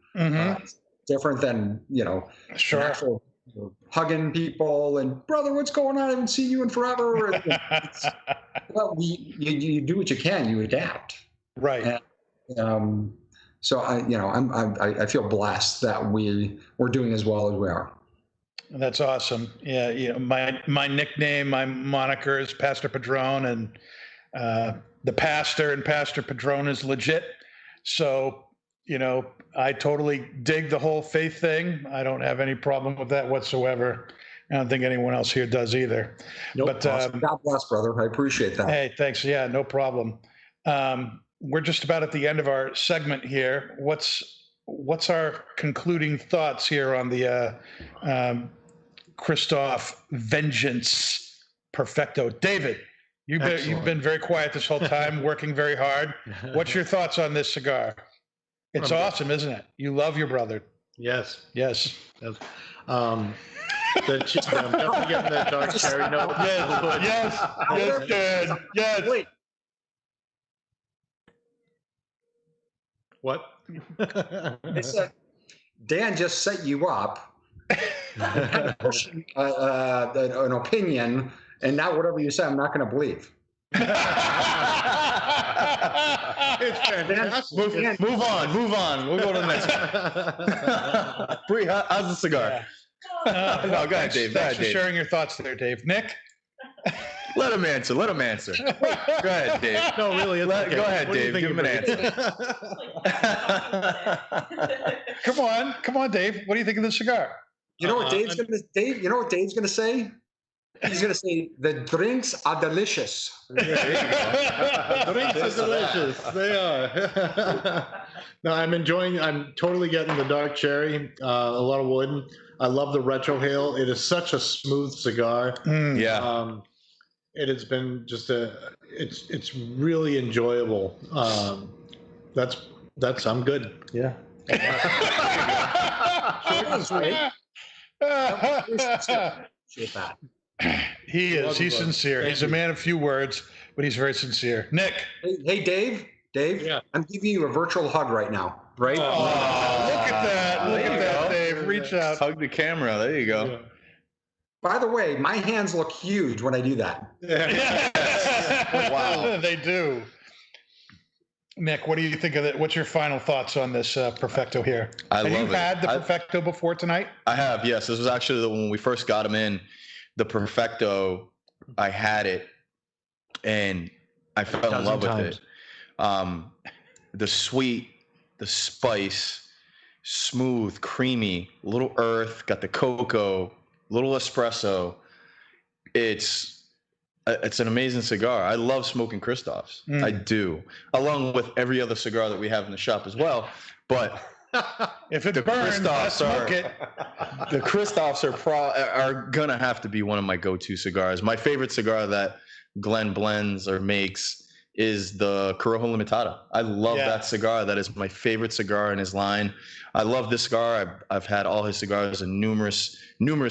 different than, sure. Hugging people and, brother, what's going on? I haven't seen you in forever. Well, you do what you can, you adapt. Right. And, so I feel blessed that we're doing as well as we are. That's awesome. Yeah, my nickname, my moniker is Pastor Padron, and the pastor and Pastor Padron is legit. So, I totally dig the whole faith thing. I don't have any problem with that whatsoever. I don't think anyone else here does either. Nope. But awesome. God bless, brother. I appreciate that. Hey, thanks. Yeah, no problem. We're just about at the end of our segment here. What's our concluding thoughts here on the Kristoff Vengeance Perfecto? David, you've been very quiet this whole time, working very hard. What's your thoughts on this cigar? It's awesome, isn't it? You love your brother. Yes. I'm definitely getting that dark cherry note. Yes, good. Yes. Wait. What? I said, Dan just set you up, pushing an opinion, and now whatever you say, I'm not going to believe. It's fantastic. Move on. We'll go to the next one. Bree, how's the cigar? Yeah. No, go ahead, Dave. Thanks for sharing your thoughts there, Dave. Nick? Let him answer. Go ahead, Dave. No, really. Okay. Go ahead, Dave. Give him an answer. Come on, Dave. What do you think of the cigar? You know what Dave's going to say? He's going to say, the drinks are delicious. The drinks are delicious. They are. No, I'm totally getting the dark cherry, a lot of wood. I love the retro hail. It is such a smooth cigar. Yeah. It has been just it's really enjoyable. I'm good. Yeah. He's sincere. He's a man of few words, but he's very sincere. Nick. Hey, Dave. Yeah. I'm giving you a virtual hug right now. Right? Oh, look at that, Dave. Reach out. Hug the camera. There you go. Yeah. By the way, my hands look huge when I do that. Wow. They do. Nick, what do you think of it? What's your final thoughts on this Perfecto here? Have you had the Perfecto before tonight? I have, yes. This was actually when we first got them in. The Perfecto, I had it, and I fell in love with it. The sweet, the spice, smooth, creamy, little earth, got the cocoa, little espresso. It's an amazing cigar. I love smoking Kristoffs. I do, along with every other cigar that we have in the shop as well. But if it burns, smoke it. The Kristoffs are gonna have to be one of my go-to cigars. My favorite cigar that Glen blends or makes is the Corojo Limitada. I love that cigar. That is my favorite cigar in his line. I love this cigar. I've had all his cigars in numerous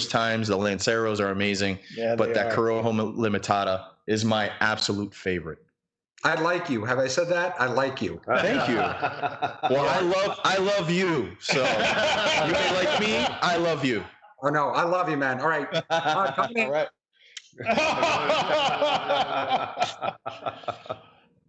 times. The Lanceros are amazing, but that Corojo Limitada is my absolute favorite. I like you. Have I said that? I like you. Thank you. Well, I love you. So you may like me. I love you. Oh no, I love you, man. All right. Come in. All right.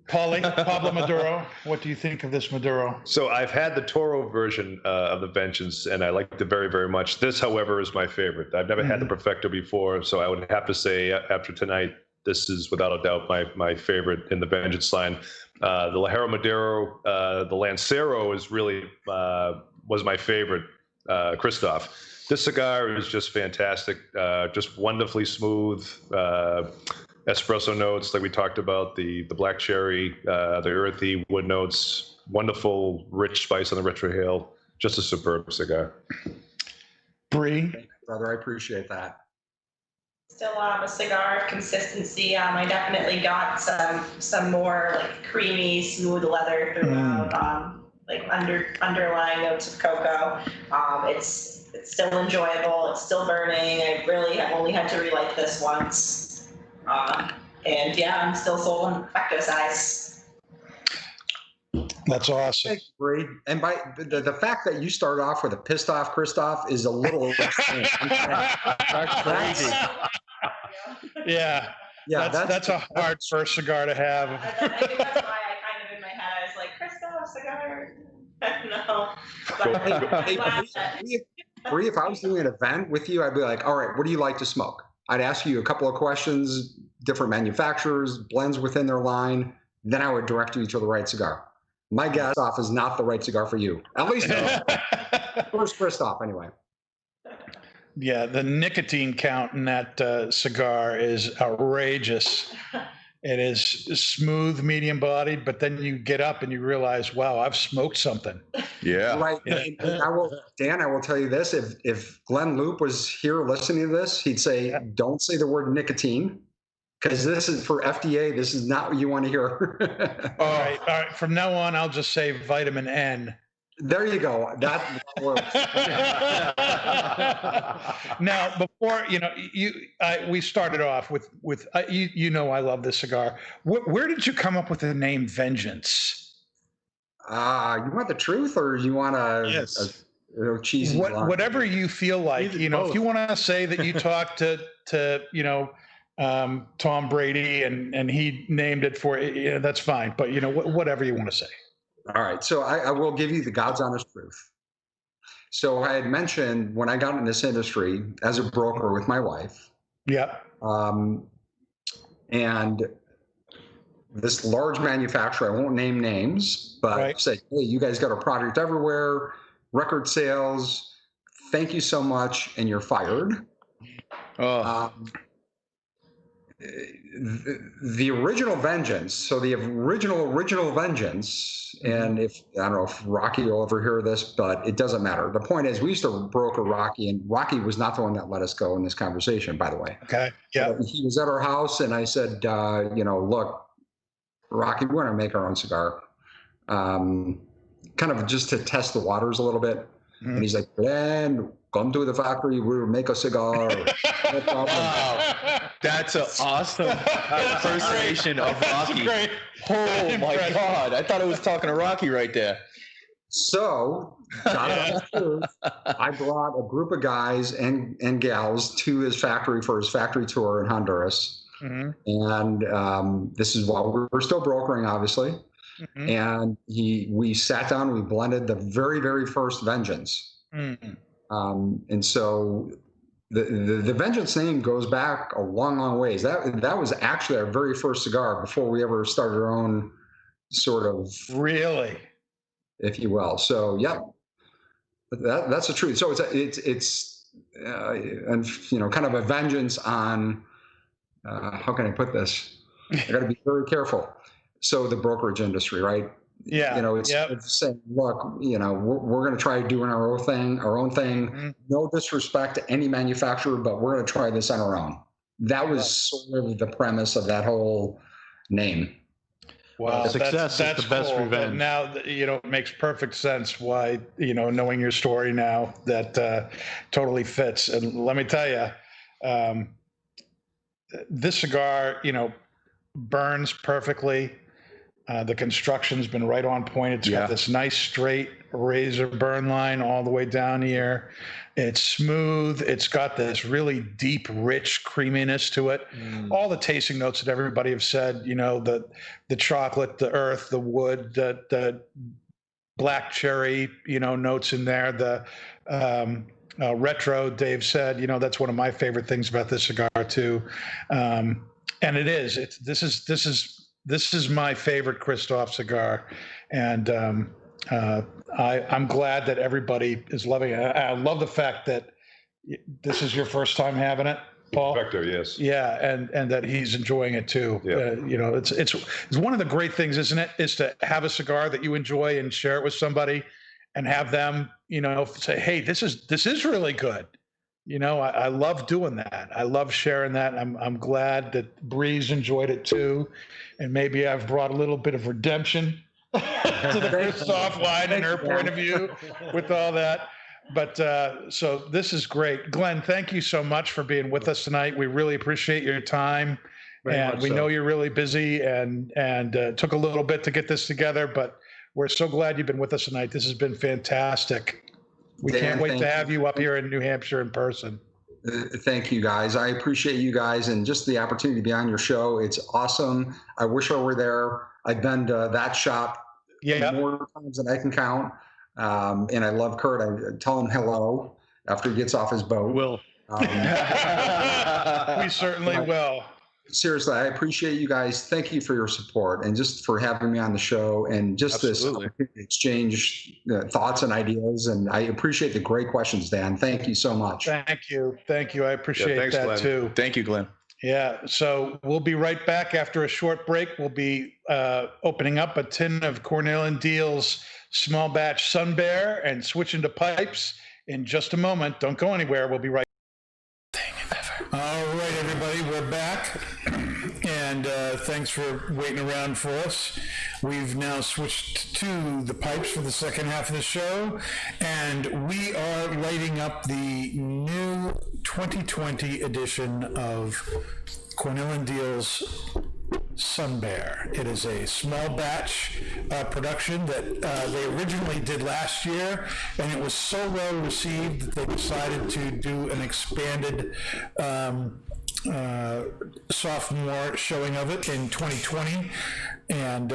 Pablo Maduro, what do you think of this Maduro? So I've had the Toro version of the Vengeance, and I liked it very, very much. This, however, is my favorite. I've never had the Perfecto before, so I would have to say after tonight, this is without a doubt my favorite in the Vengeance line. The Ligero Maduro, the Lancero is really was my favorite, Kristoff. This cigar is just fantastic, just wonderfully smooth. Espresso notes, like we talked about, the black cherry, the earthy wood notes, wonderful rich spice on the retrohale. Just a superb cigar. Bree? Thank you, brother. I appreciate that. Still a cigar of consistency. I definitely got some more like creamy, smooth leather throughout, like underlying notes of cocoa. It's still enjoyable. It's still burning. I really have only had to relight this once. And yeah, I'm still sold on Perfecto size. That's awesome. Thanks, Bree. And by the fact that you started off with a pissed off Kristoff is a little extreme. That's crazy. Yeah, that's a hard first cigar to have. I think that's why I kind of in my head I was like, Kristoff cigar. No. Bree, if I was doing an event with you, I'd be like, all right, what do you like to smoke? I'd ask you a couple of questions, different manufacturers, blends within their line. Then I would direct you to the right cigar. My guess off is not the right cigar for you. At least first Kristoff, anyway. Yeah, the nicotine count in that cigar is outrageous. It is smooth, medium-bodied, but then you get up and you realize, wow, I've smoked something. Yeah. Right. Yeah. Dan, I will tell you this. If Glen Loop was here listening to this, he'd say, don't say the word nicotine, because this is for FDA. This is not what you want to hear. All right. From now on, I'll just say vitamin N. There you go. That works. Now, before we started off with I love this cigar. Where did you come up with the name Vengeance? You want the truth, or you want a cheesy? Whatever you feel like. Both. If you want to say that you talked to Tom Brady and he named it for that's fine. But whatever you want to say. All right, so I will give you the God's honest truth. So I had mentioned when I got in this industry as a broker with my wife. Yeah. And this large manufacturer, I won't name names, but said, hey, you guys got a product everywhere, record sales, thank you so much, and you're fired. The original Vengeance, so the original Vengeance, and I don't know if Rocky will ever hear this, but it doesn't matter. The point is, we used to broker Rocky, and Rocky was not the one that let us go in this conversation, by the way. Okay. Yeah. He was at our house, and I said, look, Rocky, we want to make our own cigar, kind of just to test the waters a little bit. Mm-hmm. And he's like, Glen, come to the factory, we'll make a cigar. No problem. Wow. That's an awesome impersonation of Rocky. Oh my God. I thought I was talking to Rocky right there. So, I brought a group of guys and gals to his factory for his factory tour in Honduras. Mm-hmm. And this is while we're still brokering, obviously. Mm-hmm. And we sat down, we blended the very, very first Vengeance. Mm-hmm. And so the Vengeance name goes back a long, long ways. That was actually our very first cigar before we ever started our own sort of, really, if you will. So yeah, that's the truth. So and kind of a vengeance on, how can I put this? I got to be very careful. So the brokerage industry, right? Yeah. It's saying, look, we're going to try doing our own thing. Mm-hmm. No disrespect to any manufacturer, but we're going to try this on our own. That was sort of the premise of that whole name. Wow, success is the best cool. revenge. Now, it makes perfect sense why, knowing your story now, that totally fits. And let me tell you, this cigar, burns perfectly. The construction's been right on point. It's got this nice straight razor burn line all the way down here. It's smooth. It's got this really deep, rich creaminess to it. All the tasting notes that everybody have said, the chocolate, the earth, the wood, the black cherry, notes in there. The retro, Dave said, that's one of my favorite things about this cigar too. And it is. This is my favorite Kristoff cigar, and I'm glad that everybody is loving it. I love the fact that this is your first time having it, Paul. Perfecto, yes. Yeah, and that he's enjoying it too. Yeah. It's one of the great things, isn't it? Is to have a cigar that you enjoy and share it with somebody, and have them, say, "Hey, this is really good." I love doing that. I love sharing that. I'm glad that Breeze enjoyed it too, and maybe I've brought a little bit of redemption to the Kristoff line and her point of view with all that. But so this is great, Glenn. Thank you so much for being with us tonight. We really appreciate your time, and we know you're really busy, and took a little bit to get this together, but we're so glad you've been with us tonight. This has been fantastic. We can't wait to have you up here in New Hampshire in person. Thank you, guys. I appreciate you guys and just the opportunity to be on your show. It's awesome. I wish I were there. I've been to that shop more times than I can count. And I love Kurt. I tell him hello after he gets off his boat. Will. We certainly will. Seriously, I appreciate you guys. Thank you for your support and just for having me on the show and just this exchange thoughts and ideas. And I appreciate the great questions, Dan. Thank you so much. Thank you. I appreciate that, Glenn. Too. Thank you, Glenn. Yeah. So we'll be right back after a short break. We'll be opening up a tin of Cornell Diehl's small batch Sun Bear and switching to pipes in just a moment. Don't go anywhere. We'll be right back. All right, everybody, we're back, and thanks for waiting around for us. We've now switched to the pipes for the second half of the show, and we are lighting up the new 2020 edition of Cornell Diehl's Sun Bear. It is a small batch production that they originally did last year, and it was so well received that they decided to do an expanded sophomore showing of it in 2020. And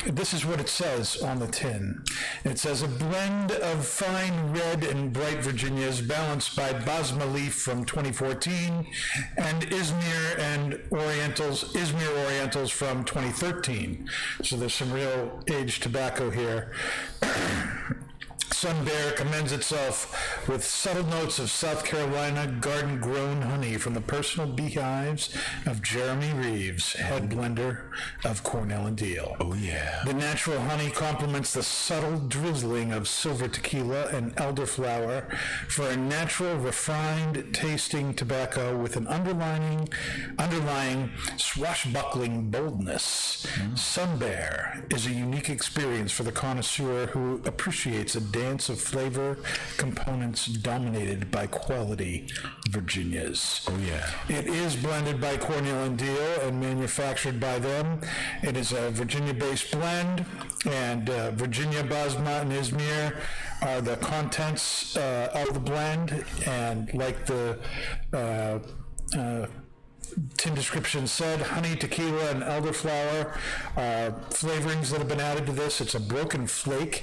this is what it says on the tin. It says, a blend of fine red and bright Virginias balanced by Basma leaf from 2014 and Izmir Orientals from 2013. So there's some real aged tobacco here. Sun Bear commends itself with subtle notes of South Carolina garden-grown honey from the personal beehives of Jeremy Reeves, head blender of Cornell Diehl. Oh, yeah. The natural honey complements the subtle drizzling of silver tequila and elderflower for a natural, refined-tasting tobacco with an underlying swashbuckling boldness. Sun Bear is a unique experience for the connoisseur who appreciates a dance of flavor components dominated by quality Virginias. Oh, yeah. It is blended by Cornell Diehl and manufactured by them. It is a Virginia-based blend, and Virginia, Basma, and Izmir are the contents of the blend, and like the tin description said, honey, tequila, and elderflower flavorings that have been added to this. It's a broken flake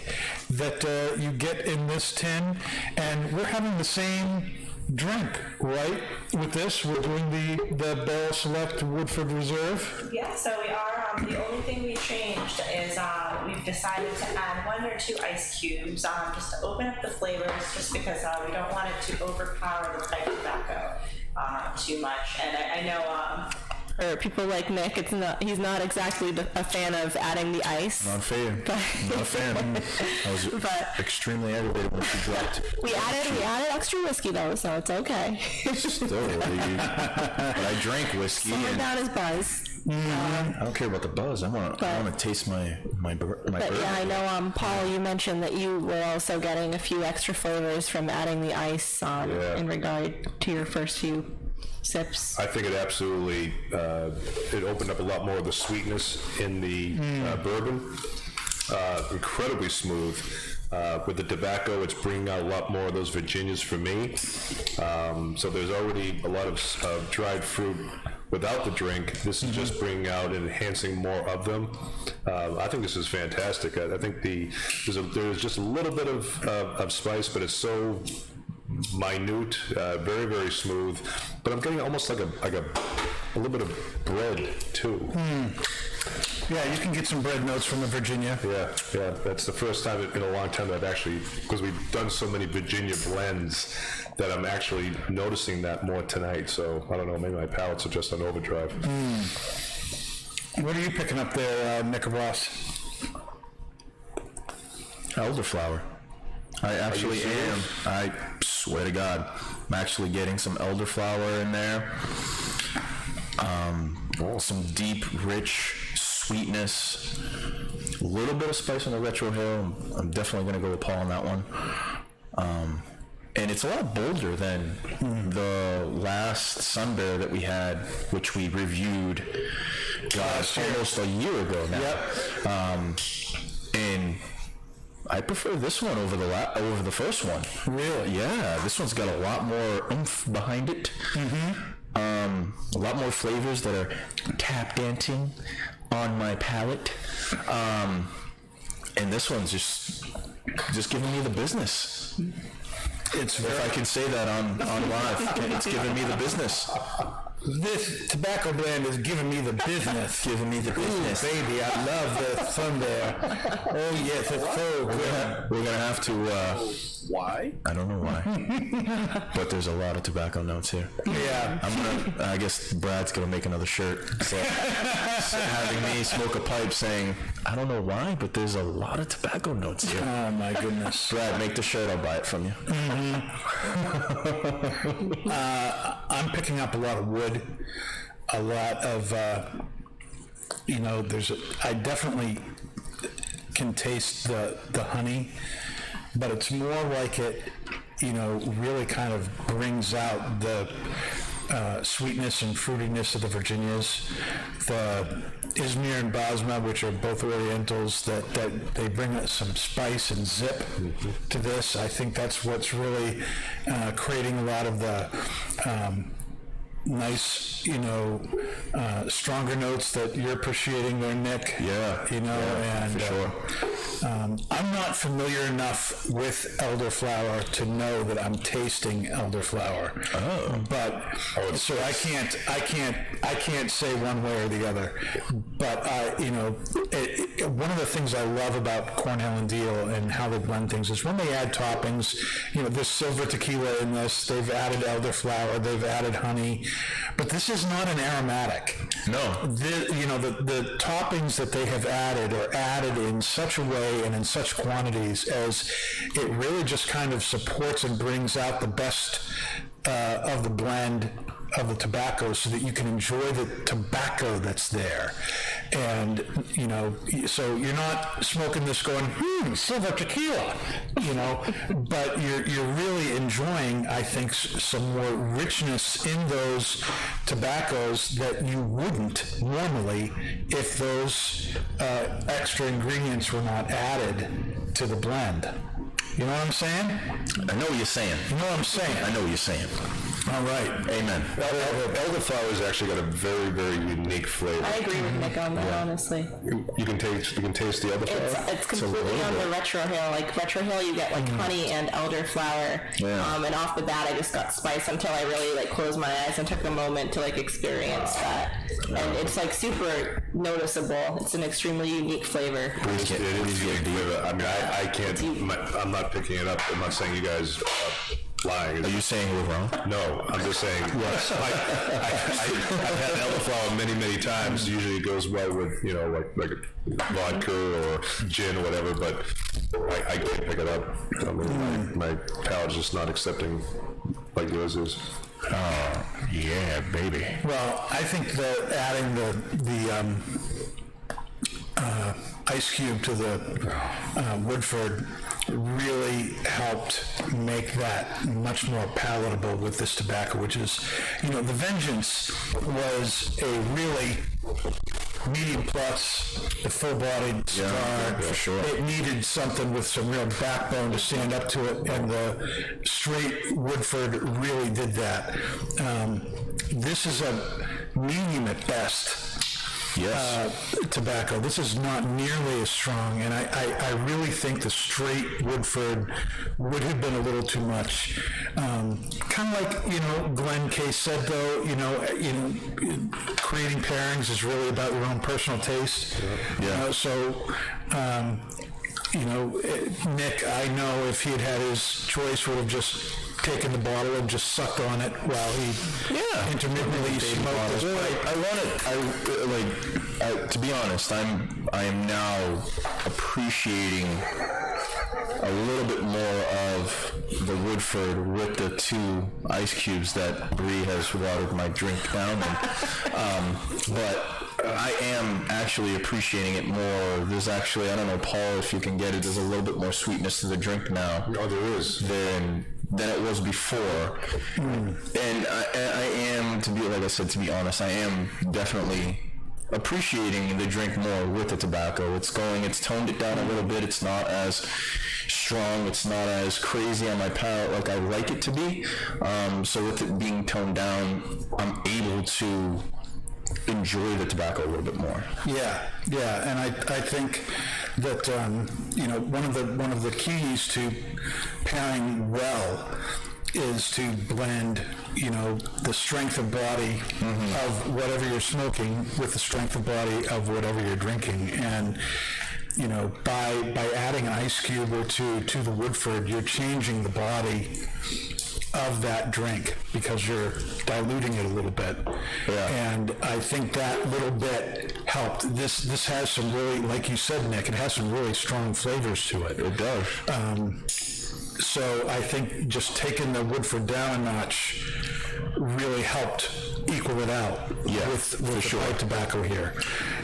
that you get in this tin, and we're having the same drink, right? With this, we're doing the Barrel Select Woodford Reserve. Yeah, so we are. The only thing we changed is we've decided to add 1 or 2 ice cubes just to open up the flavors, just because we don't want it to overpower the not too much. And I know or people like Nick, he's not exactly a fan of adding the ice. Not a fan. Not a fan. I was extremely aggravated when she dropped. We added extra whiskey though, so it's okay. Still, I drank whiskey. Slow down his buzz. I don't care about the buzz. I want to taste my But bourbon. yeah, I know, Paul, you mentioned that you were also getting a few extra flavors from adding the ice in regard to your first few sips. I think it absolutely it opened up a lot more of the sweetness in the bourbon. Incredibly smooth. With the tobacco, it's bringing out a lot more of those Virginias for me. So there's already a lot of dried fruit without the drink. This is just bringing out and enhancing more of them. I think this is fantastic. I think there's just a little bit of spice, but it's so minute, very, very smooth. But I'm getting almost like a little bit of bread too. Yeah, you can get some bread notes from the Virginia. Yeah. That's the first time in a long time that I've actually, because we've done so many Virginia blends, that I'm actually noticing that more tonight. So I don't know, maybe my palates are just on overdrive. What are you picking up there, Nick Ross? Elderflower. I actually am. I swear to God, I'm actually getting some elderflower in there. Some deep, rich sweetness. A little bit of spice on the retro hill. I'm definitely going to go with Paul on that one. And it's a lot bolder than the last Sun Bear that we had, which we reviewed almost a year ago now. Yep. And I prefer this one over the first one. Really? Yeah, this one's got a lot more oomph behind it. A lot more flavors that are tap dancing on my palate. And this one's just giving me the business. If I can say that on live, it's giving me the business. This tobacco blend is giving me the business. Giving me the business. Ooh, baby, I love the Sun Bear. Oh, yes, it's so good. We're going to have to... Why? I don't know why. But there's a lot of tobacco notes here. Yeah. I guess Brad's going to make another shirt. So having me smoke a pipe saying, I don't know why, but there's a lot of tobacco notes here. Oh, my goodness. Brad, make the shirt. I'll buy it from you. I'm picking up a lot of wood, a lot of, I definitely can taste the honey, but it's more like it, really kind of brings out the sweetness and fruitiness of the Virginias. The Izmir and Basma, which are both Orientals, that they bring some spice and zip to this. I think that's what's really creating a lot of the nice, stronger notes that you're appreciating there, Nick. Yeah. And for sure. I'm not familiar enough with elderflower to know that I'm tasting elderflower. Oh. But so I can't say one way or the other. But one of the things I love about Cornell and Diehl and how they blend things is when they add toppings. There's silver tequila in this. They've added elderflower. They've added honey. But this is not an aromatic. No. The toppings that they have added are added in such a way and in such quantities as it really just kind of supports and brings out the best of the blend of the tobacco so that you can enjoy the tobacco that's there. And, so you're not smoking this going, silver tequila, but you're really enjoying, I think, some more richness in those tobaccos that you wouldn't normally if those extra ingredients were not added to the blend. You know what I'm saying? I know what you're saying. You know what I'm saying? I know what you're saying. All right. Amen. Elderflower's actually got a very, very unique flavor. I agree with Nick on that, honestly. You can taste the elderflower. It's completely on the retro hill. Like retro hill, you get like honey and elderflower. Yeah. And off the bat, I just got spice until I really closed my eyes and took a moment to experience that. And it's super noticeable. It's an extremely unique flavor. It is unique flavor. I mean, I can't. I'm not picking it up. I'm not saying you guys lying. Are you saying we're wrong? No, I'm just saying. Yes. I've had elderflower many times. Usually it goes well with, you know, like a vodka or gin or whatever, but I can't pick it up. I mean, my palate's just not accepting like yours is. Oh, yeah, baby. Well, I think that adding the ice cube to the Woodford really helped make that much more palatable with this tobacco, which is, you know, the Vengeance was a really medium plus, the full-bodied cigar. Yeah, for sure. It needed something with some real backbone to stand up to it, and the straight Woodford really did that. This is a medium at best. Yes. Tobacco. This is not nearly as strong, and I really think the straight Woodford would have been a little too much. Kind of like, you know, Glen K said, though, you know, creating pairings is really about your own personal taste. Yeah. So, you know, Nick, I know if he had had his choice, would have just taken the bottle and just sucked on it while he intermittently smoked his pipe. To be honest, I am now appreciating a little bit more of the Woodford with the 2 ice cubes that Bree has watered my drink down. But I am actually appreciating it more. There's actually, I don't know, Paul, if you can get it, there's a little bit more sweetness to the drink now. Oh, there is. Than it was before. And I am, to be honest, I am definitely appreciating the drink more with the tobacco. It's toned it down a little bit. It's not as strong. It's not as crazy on my palate like I like it to be. So with it being toned down, I'm able to enjoy the tobacco a little bit more. Yeah, and I think that you know, one of the keys to pairing well is to blend, you know, the strength of body of whatever you're smoking with the strength of body of whatever you're drinking. And, you know, by adding an ice cube or two to the Woodford, you're changing the body of that drink because you're diluting it a little bit. And I think that little bit helped. This has some really, like you said, Nick, it has some really strong flavors to it. It does. So I think just taking the Woodford down a notch really helped equal it out with the pipe tobacco here.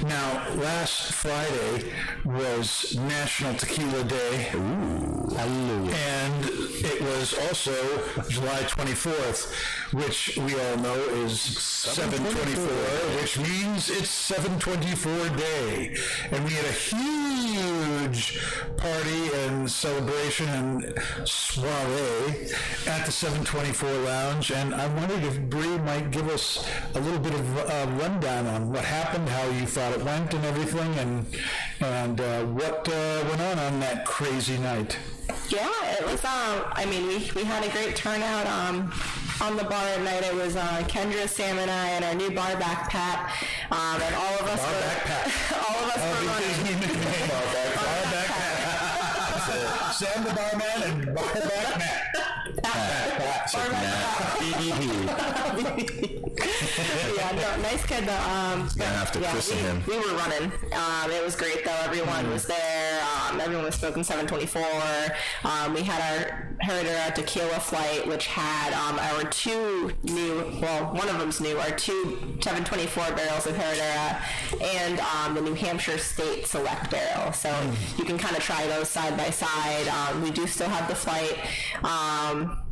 Now, last Friday was National Tequila Day. And it was also July 24th, which we all know is 7/24, which means it's 7/24 Day. And we had a huge party and celebration and soiree at the 724 Lounge, and I wondered if Bree might give us a little bit of a rundown on what happened, how you thought it went and everything, and what went on that crazy night. Yeah, it was, I mean, we had a great turnout on the bar at night. It was Kendra, Sam, and I, and our new bar back Pat, and all of us were running. Bar back Pat. Sam the barman and bar back Matt. Yeah, no, nice kid though. Gonna have to christen him. We were running. It was great though. Everyone was there. Everyone was smoking 724. We had our Herradura tequila flight, which had our 2 new, well, one of them's new, our 2 724 barrels of Herradura and the New Hampshire State Select barrel. So you can kind of try those side by side. We do still have the flight.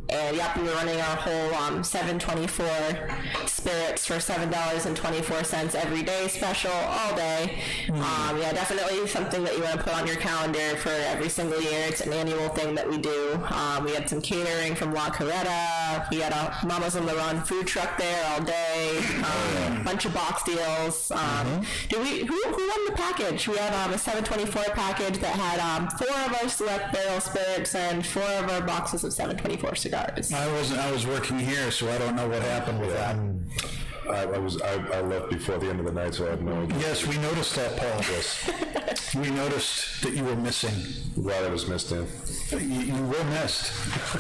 And yep, we were running our whole 724 spirits for $7.24 every day special all day. Yeah, definitely something that you want to put on your calendar for every single year. It's an annual thing that we do. We had some catering from La Coretta. We had a Mamas on the Run food truck there all day. Bunch of box deals. Who won the package? We had a 724 package that had 4 of our select barrel spirits and 4 of our boxes of 724 cigars. I was working here, so I don't know what happened with that. I left before the end of the night, so I had no idea. Yes, we noticed that, Paul. Yes. We noticed that you were missing. Glad I was missed in. You were missed.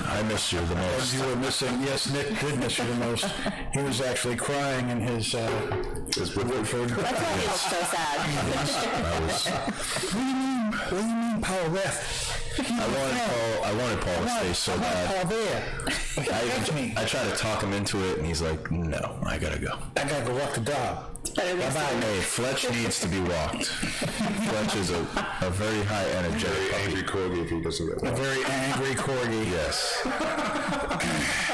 I missed you the most. You were missing. Yes, Nick did miss you the most. He was actually crying in his Woodford. That's why he looks so sad. What do you mean, Paul left? I wanted Paul to stay so bad. Paul there. I tried to talk him into it, and he's like, "No, I gotta go. I gotta go walk the dog." Hey, Fletch needs to be walked. Fletch is a very high energetic, angry corgi if he doesn't get A very angry corgi. Yes.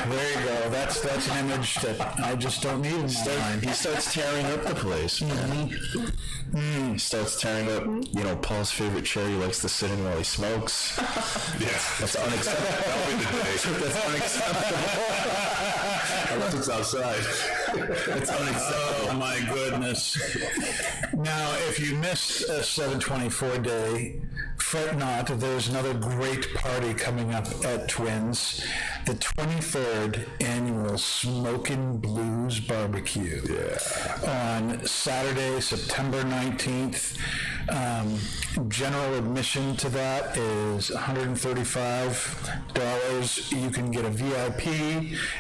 There you go. That's an image that I just don't need in my mind. He starts tearing up the place. He starts tearing up, Paul's favorite chair he likes to sit in while he smokes. Yeah. That's unacceptable. That's unacceptable. Unless it's outside. It's unacceptable. Oh my goodness. Now, if you missed a 724 day, fret not. There's another great party coming up at Twins. The 23rd annual Smokin' Blues Barbecue. Yeah. On Saturday, September 19th. General admission to that is $135. You can get a VIP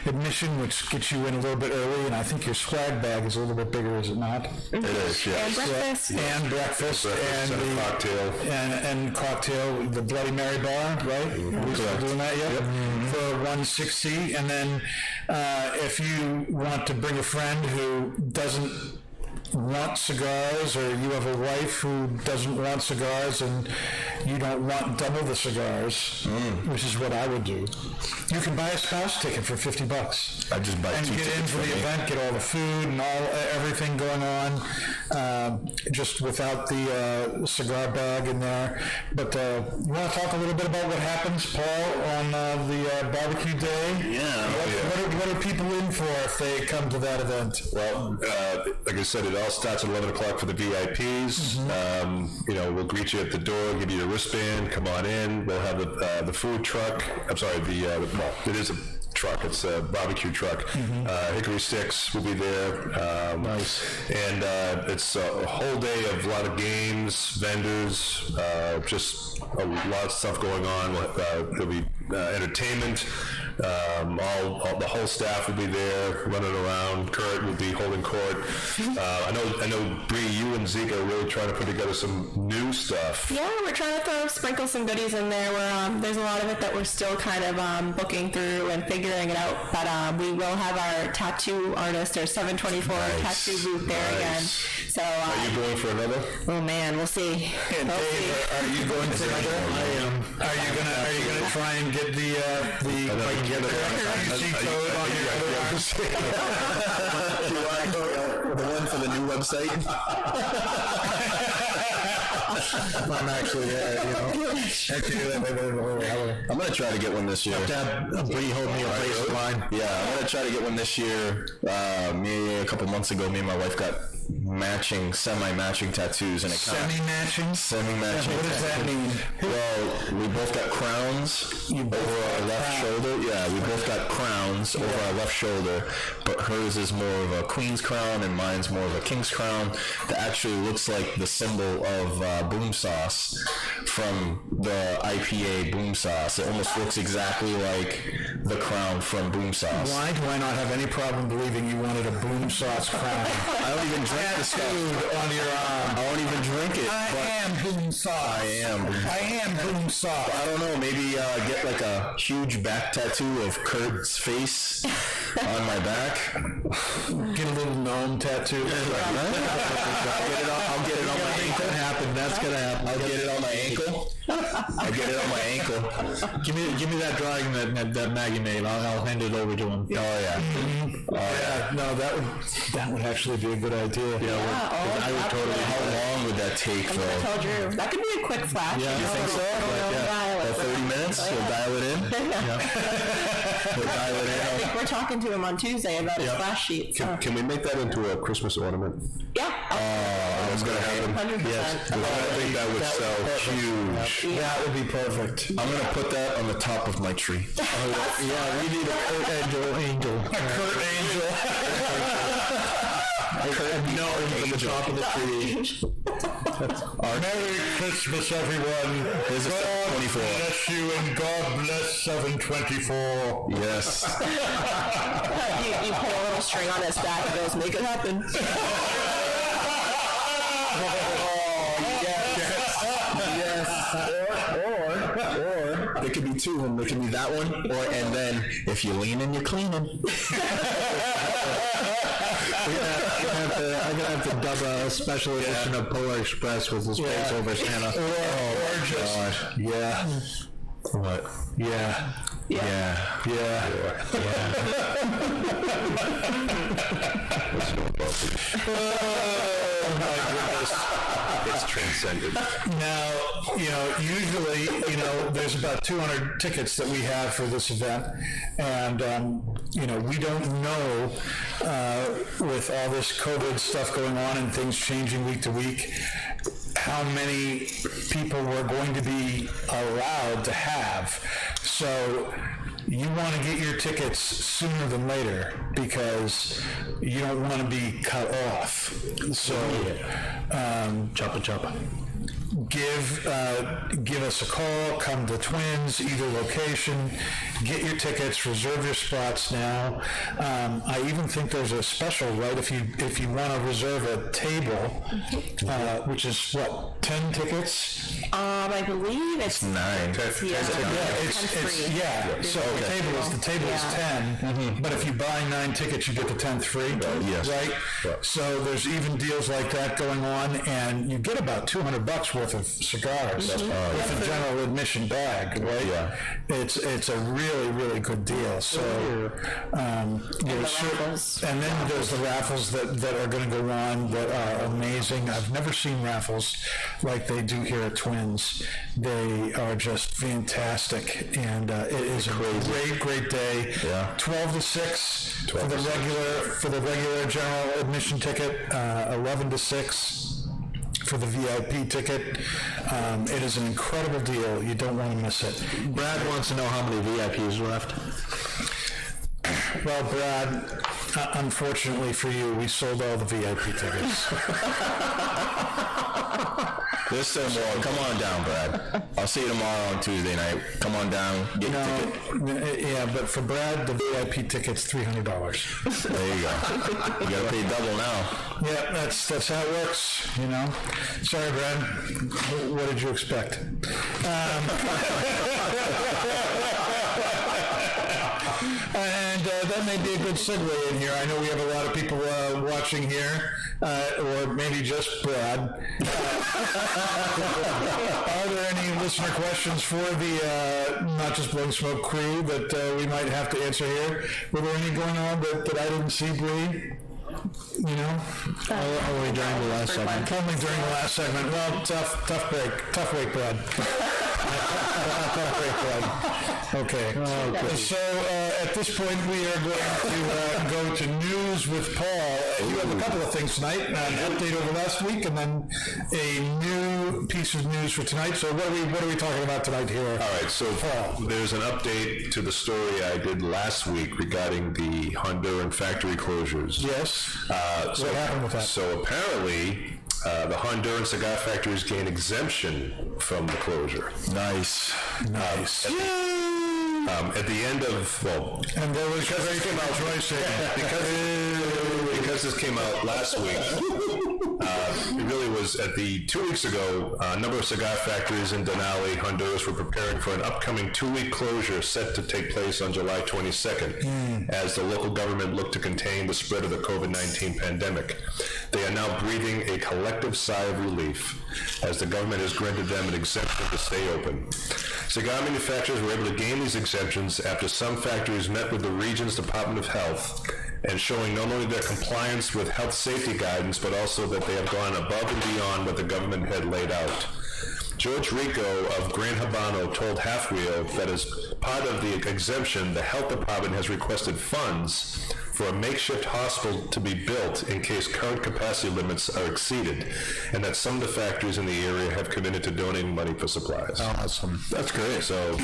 admission, which gets you in a little bit early, and I think your swag bag is a little bit bigger, is it not? It is, yes. And breakfast. And breakfast. And the cocktail. And cocktail, the Bloody Mary bar, right? We're still doing that yet? Yep. For $160. And then if you want to bring a friend who doesn't want cigars, or you have a wife who doesn't want cigars and you don't want double the cigars, which is what I would do, you can buy a spouse ticket for $50. I just buy and two get in tickets for the event, get all the food and everything going on, just without the cigar bag in there. But you want to talk a little bit about what happens, Paul, on the barbecue day? Yeah. What are people in for if they come to that event? Well, like I said, it all starts at 11 o'clock for the VIPs. We'll greet you at the door, give you a wristband, come on in. We'll have the food truck. I'm sorry, it is a truck. It's a barbecue truck. Hickory sticks will be there. Nice. And it's a whole day of a lot of games, vendors, just a lot of stuff going on. There'll be entertainment. The whole staff will be there running around. Kurt will be holding court. I know, Bree, you and Zeke are really trying to put together some new stuff. Yeah, we're trying to sprinkle some goodies in there. There's a lot of it that we're still kind of booking through and figuring it out. But we will have our tattoo artist, our 724 tattoo booth there again. So are you going for another? Oh man, we'll see. And Dave, are you going for another? I am. Are you gonna try and get the currency code on your other arms? You want to go the one for the new website? I'm actually I'm gonna try to get one this year. Bree hold me a baseline. Yeah, I'm gonna try to get one this year. A couple months ago, me and my wife got semi-matching tattoos, and it Semi-matching? Semi-matching. What does that mean? Well, we both got crowns over our left shoulder. Yeah, we both got crowns over our left shoulder, but hers is more of a queen's crown and mine's more of a king's crown that actually looks like the symbol of boom sauce from the IPA boom sauce. It almost looks exactly like the crown from boom sauce. Why do I not have any problem believing you wanted a boom sauce crown? I don't even drink the stuff on your arm. I won't even drink it. I am boom sauce. I am boom sauce. I don't know. Maybe get like a huge back tattoo of Kurt's face on my back. Get a little gnome tattoo. I'll get it on my ankle. That's gonna happen. I'll get it on my ankle. I'll get it on my ankle. Give me that drawing that Maggie made. I'll hand it over to him. Oh yeah. No, that would actually be a good idea. I would totally. How long would that take, though? I told you that could be a quick flash. Yeah, you think so? About 30 minutes? You'll dial it in. We'll dial it in. I think we're talking to him on Tuesday about his flash sheet. So. Can we make that into a Christmas ornament? Yeah. I was going to have them. 100%. Yes. I think that would sell huge. That would be perfect. I'm going to put that on the top of my tree. We need a Kurt Angel. A Kurt Angel. top of the tree. Merry Christmas, everyone. Here's a God 24. bless you and God bless 724. Yes. You put a little string on his back and goes, make it happen. Or there could be two of them. There could be that one, and then if you're leaning, you're cleaning. I'm gonna have to dub a special edition of Polar Express with his face over Santa. Or just, Yeah. What? yeah. Oh my goodness. It's transcendent. Now, usually, there's about 200 tickets that we have for this event, and, we don't know, with all this COVID stuff going on and things changing week to week, how many people we're going to be allowed to have. So you want to get your tickets sooner than later because you don't want to be cut off. So Choppa. give us a call, come to Twins, either location, get your tickets, reserve your spots now. I even think there's a special, right, if you want to reserve a table, which is what, 10 tickets? I believe it's 9. it's free. So the table is 10, but if you buy 9 tickets, you get the 10th free, yes. right? So there's even deals like that going on, and you get about $200 worth of cigars with a general admission bag, right? Yeah. It's a really, really good deal. So, and then there's the raffles that are going to go on that are amazing. I've never seen raffles like they do here at Twins. They are just fantastic, and it is a great day. Yeah. 12 to 6 for the regular general admission ticket. 11 to 6 for the VIP ticket. It is an incredible deal. You don't want to miss it. Brad wants to know how many VIPs are left. Well, Brad, unfortunately for you, we sold all the VIP tickets. There's still more. Come on down, Brad. I'll see you tomorrow on Tuesday night. Come on down. Get your ticket. Yeah, but for Brad, the VIP ticket's $300. There you go. You gotta pay double now. Yeah, that's how it works, Sorry, Brad. What did you expect? And that may be a good segue in here. I know we have a lot of people watching here, or maybe just Brad. Are there any listener questions for the Not Just Blowing Smoke crew that we might have to answer here? Were there any going on that I didn't see, Bree? Only during the last segment. Only during the last segment. Well, tough break. Tough week, Brad. Tough break, Brad. Okay. So at this point, we are going to go to news with Paul. You have a couple of things tonight. An update over last week, and then a new piece of news for tonight. So what are we talking about tonight here? All right. So Paul, there's an update to the story I did last week regarding the Honduran factory closures. Yes. What happened with that? So apparently, the Honduran cigar factories gain exemption from the closure. Nice. At the end of, and there was because this came out because this came out last week, it really was at the 2 weeks ago, a number of cigar factories in Denali, Honduras were preparing for an upcoming 2-week closure set to take place on July 22nd as the local government looked to contain the spread of the COVID-19 pandemic. They are now breathing a collective sigh of relief as the government has granted them an exemption to stay open. Cigar manufacturers were able to gain these exemptions after some factories met with the region's Department of Health and showing not only their compliance with health safety guidance, but also that they have gone above and beyond what the government had laid out. George Rico of Gran Habano told Half Wheel that as part of the exemption, the health department has requested funds for a makeshift hospital to be built in case current capacity limits are exceeded, and that some of the factories in the area have committed to donating money for supplies. Awesome. That's great. So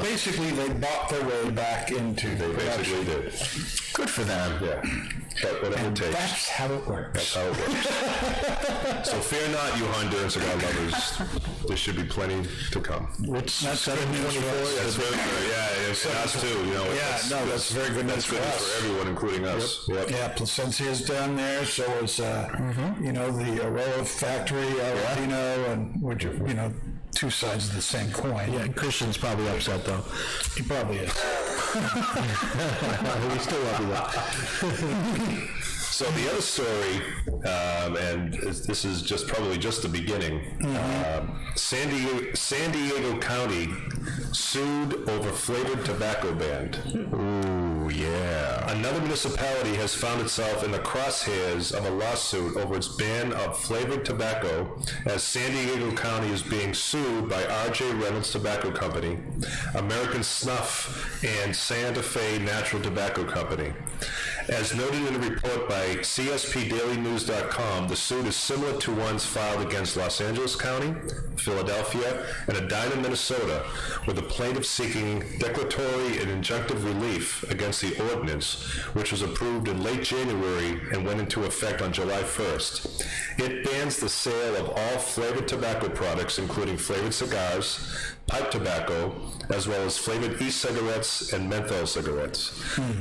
basically, they bought their way back into. They basically did. Good for them. Yeah. But whatever it takes. That's how it works. That's how it works. So fear not, you Honduran cigar lovers. There should be plenty to come. Which that's good news for us. That's very good. Yeah, it's us too. You know. That's very good news for us. For everyone, including us. Yep. Yeah, Placencia's down there. So is the Aroa factory, Latino, and which two sides of the same coin. Yeah, Christian's probably upset though. He probably is. We still love you though. So the other story, and this is probably just the beginning. San Diego County sued over flavored tobacco ban. Ooh, yeah. Another municipality has found itself in the crosshairs of a lawsuit over its ban of flavored tobacco, as San Diego County is being sued by R.J. Reynolds Tobacco Company, American Snuff, and Santa Fe Natural Tobacco Company. As noted in a report by CSPDailyNews.com, the suit is similar to ones filed against Los Angeles County, Philadelphia, and Edina, Minnesota, with the plaintiff seeking declaratory and injunctive relief against the ordinance, which was approved in late January and went into effect on July 1st. It bans the sale of all flavored tobacco products, including flavored cigars, pipe tobacco, as well as flavored e-cigarettes and menthol cigarettes.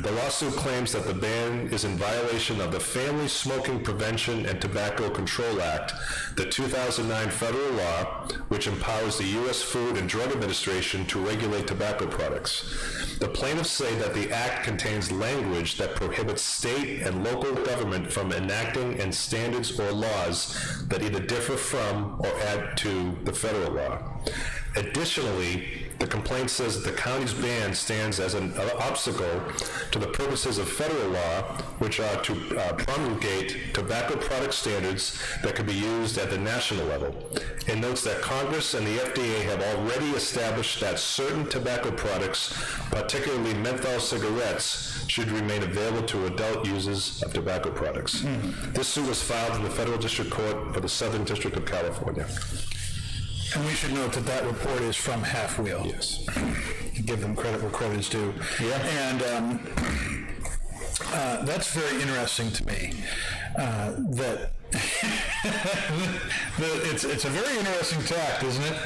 The lawsuit claims that the ban is in violation of the Family Smoking Prevention and Tobacco Control Act, the 2009 federal law, which empowers the U.S. Food and Drug Administration to regulate tobacco products. The plaintiffs say that the act contains language that prohibits state and local government from enacting and standards or laws that either differ from or add to the federal law. Additionally, the complaint says that the county's ban stands as an obstacle to the purposes of federal law, which are to promulgate tobacco product standards that can be used at the national level. It notes that Congress and the FDA have already established that certain tobacco products, particularly menthol cigarettes, should remain available to adult users of tobacco products. This suit was filed in the Federal District Court for the Southern District of California. And we should note that report is from Half Wheel. Yes. Give them credit where credit is due. Yeah. And that's very interesting to me. That it's a very interesting tact, isn't it?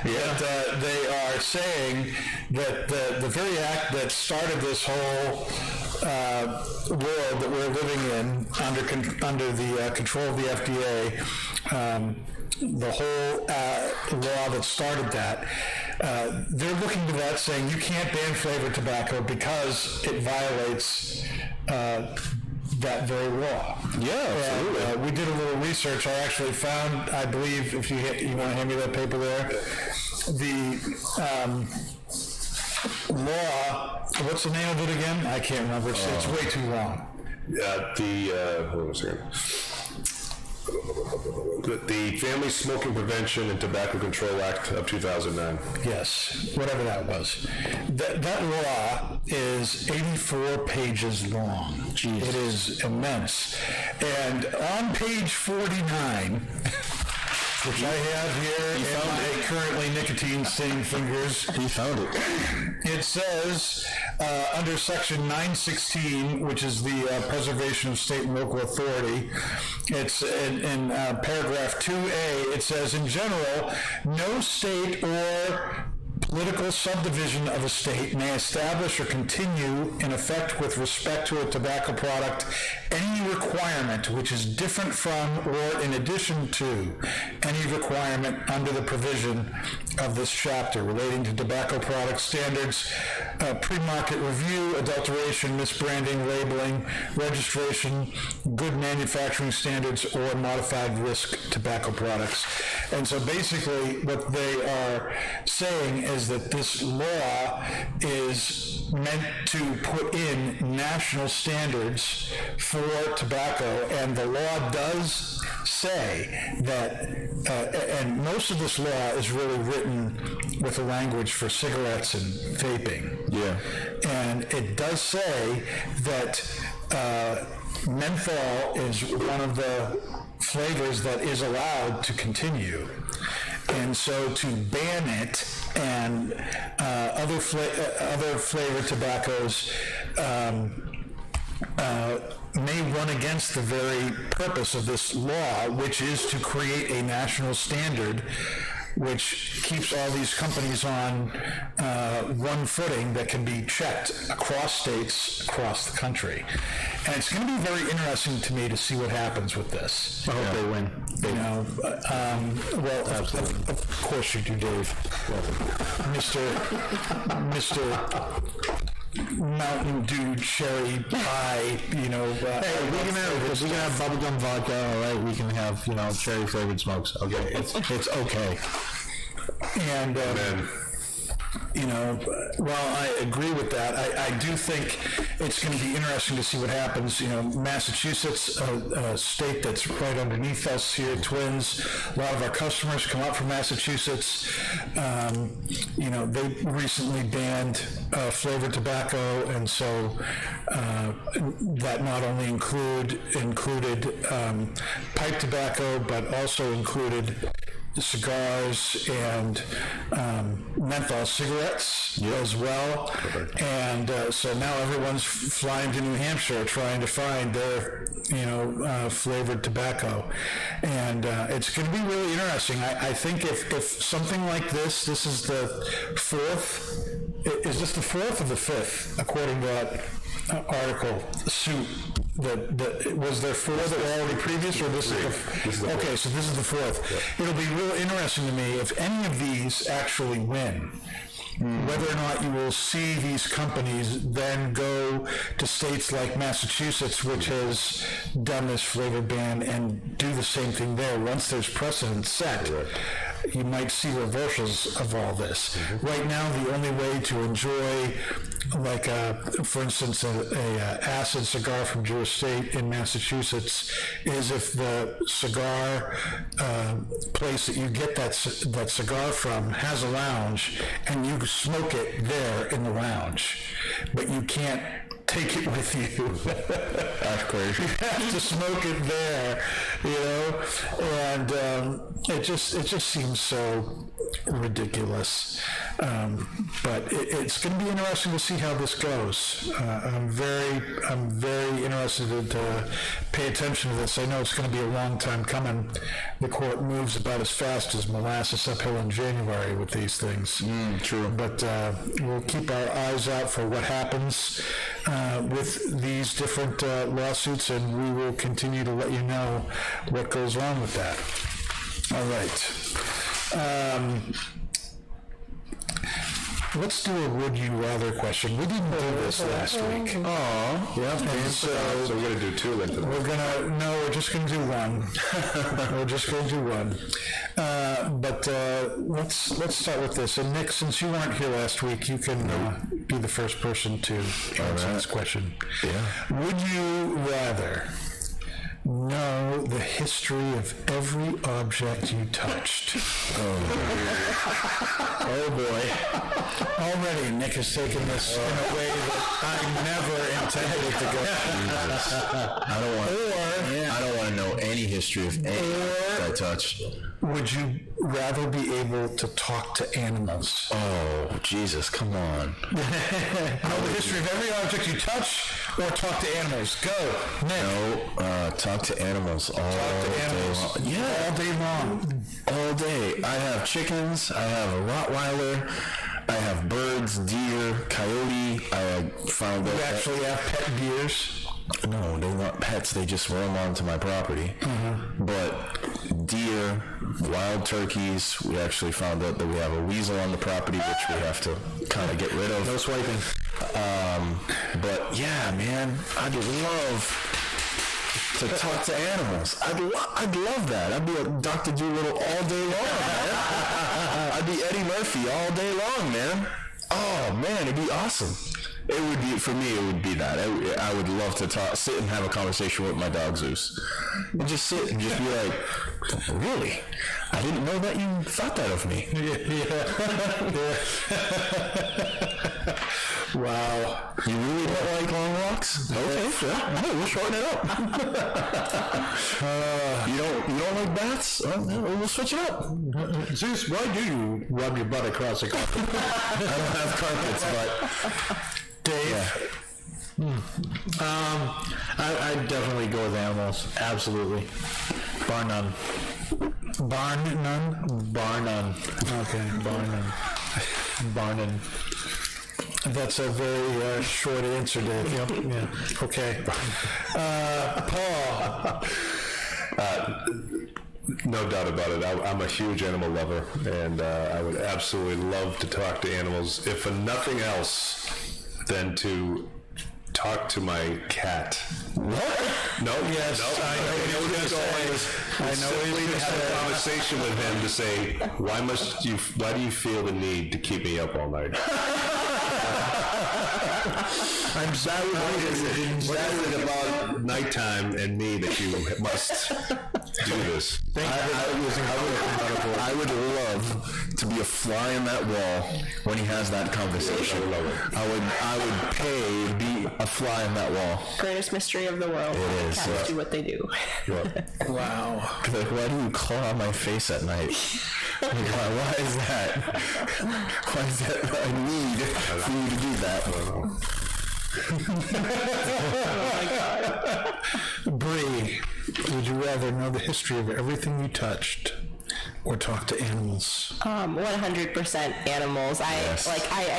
Yeah. That they are saying that the very act that started this whole world that we're living in under the control of the FDA, the whole law that started that, they're looking to that saying you can't ban flavored tobacco because it violates that very law. Yeah, absolutely. And, we did a little research. I actually found, I believe, if you want to hand me that paper there, the law, what's the name of it again? I can't remember. It's way too long. Hold on a second. The Family Smoking Prevention and Tobacco Control Act of 2009. Yes, whatever that was. That law is 84 pages long. Jeez. It is immense. And on page 49, which I have here in my currently nicotine-stained fingers. He found it. It says, under section 916, which is the preservation of state and local authority, it's in paragraph 2A, it says, in general, no state or political subdivision of a state may establish or continue in effect with respect to a tobacco product any requirement which is different from or in addition to any requirement under the provision of this chapter relating to tobacco product standards, pre-market review, adulteration, misbranding, labeling, registration, good manufacturing standards, or modified risk tobacco products. And so basically what they are saying is that this law is meant to put in national standards for tobacco, and the law does say that, and most of this law is really written with the language for cigarettes and vaping. Yeah. And it does say that menthol is one of the flavors that is allowed to continue. And so to ban it and other flavored tobaccos may run against the very purpose of this law, which is to create a national standard which keeps all these companies on one footing that can be checked across states, across the country. And it's going to be very interesting to me to see what happens with this. I hope they win. You know, well, of course you do, Dave. Mr. Mountain Dew cherry pie, you know. Hey, we can have bubblegum vodka, all right? We can have, you know, cherry flavored smokes. Okay, it's okay. And you know, while I agree with that, I do think it's going to be interesting to see what happens. You know, Massachusetts, a state that's right underneath us here, Twins. A lot of our customers come up from Massachusetts. You know, they recently banned flavored tobacco, and so that not only included pipe tobacco, but also included cigars and menthol cigarettes as well. And so now everyone's flying to New Hampshire trying to find their, you know, flavored tobacco. And it's going to be really interesting. I think if something like this is the fourth, is this the fourth or the fifth, according to that article, suit? That was there four that were already previous, or this is the okay? So this is the fourth. Yeah. It'll be real interesting to me if any of these actually win. Whether or not you will see these companies then go to states like Massachusetts, which has done this flavor ban, and do the same thing there. Once there's precedent set, you might see reversals of all this. Right now, the only way to enjoy, like, for instance, a acid cigar from Drew Estate in Massachusetts is if the cigar place that you get that cigar from has a lounge, and you smoke it there in the lounge, but you can't take it with you. That's crazy. You have to smoke it there, you know, and it just seems so ridiculous. But it's going to be interesting to see how this goes. I'm very interested to pay attention to this. I know it's going to be a long time coming. The court moves about as fast as molasses uphill in January with these things. True. But we'll keep our eyes out for what happens with these different lawsuits, and we will continue to let you know what goes on with that. All right. Let's do a would you rather question. We didn't do this last week. Oh, yeah. And so we're going to do two then today. We're just going to do one. We're just going to do one. But let's start with this. And Nick, since you weren't here last week, you can be the first person to answer this question. Yeah. Would you rather know the history of every object you touched? Oh boy. Already Nick has taken this in a way that I never intended it to go. I don't want to know any history of anything I touch. Would you rather be able to talk to animals? Oh, Jesus, come on. Know the history of every object you touch, or talk to animals? Go, Nick. No, talk to animals all day long. Yeah, all day long. All day. I have chickens. I have a Rottweiler. I have birds, deer, coyote. I found out. You actually have pet deers? No, they're not pets. They just roam onto my property. But deer, wild turkeys, we actually found out that we have a weasel on the property, which we have to kind of get rid of. No swiping. But yeah, man, I'd love to talk to animals. I'd love that. I'd be a Dr. Dolittle all day long, man. I'd be Eddie Murphy all day long, man. Oh man, it'd be awesome. It would be, for me, it would be that. I would love to sit and have a conversation with my dog Zeus. And just sit and just be like, really? I didn't know that you thought that of me. Wow. You really don't like long walks? Okay, sure. Hey, we'll shorten it up. You don't like bats? We'll switch it up. Zeus, why do you rub your butt across the carpet? I don't have carpets, but Dave, I'd definitely go with animals. Absolutely. Bar none. Bar none? Bar none. Okay, bar none. Bar none. That's a very short answer, Dave. Yep. Yeah. Okay. Paul. No doubt about it. I'm a huge animal lover, and I would absolutely love to talk to animals, if for nothing else, than to talk to my cat. What? No, yes. No, I know what he's going. I know simply to have a conversation with him to say, why do you feel the need to keep me up all night? I'm sorry. What is it about nighttime and me that you must do this? I would love to be a fly on that wall when he has that conversation. I would pay to be a fly on that wall. Greatest mystery of the world. It is. Cats do what they do. Wow. Like, why do you claw my face at night? Like, why is that? Why is that? I need for you to do that. Oh my God. Bree, would you rather know the history of everything you touched or talk to animals? 100% animals. I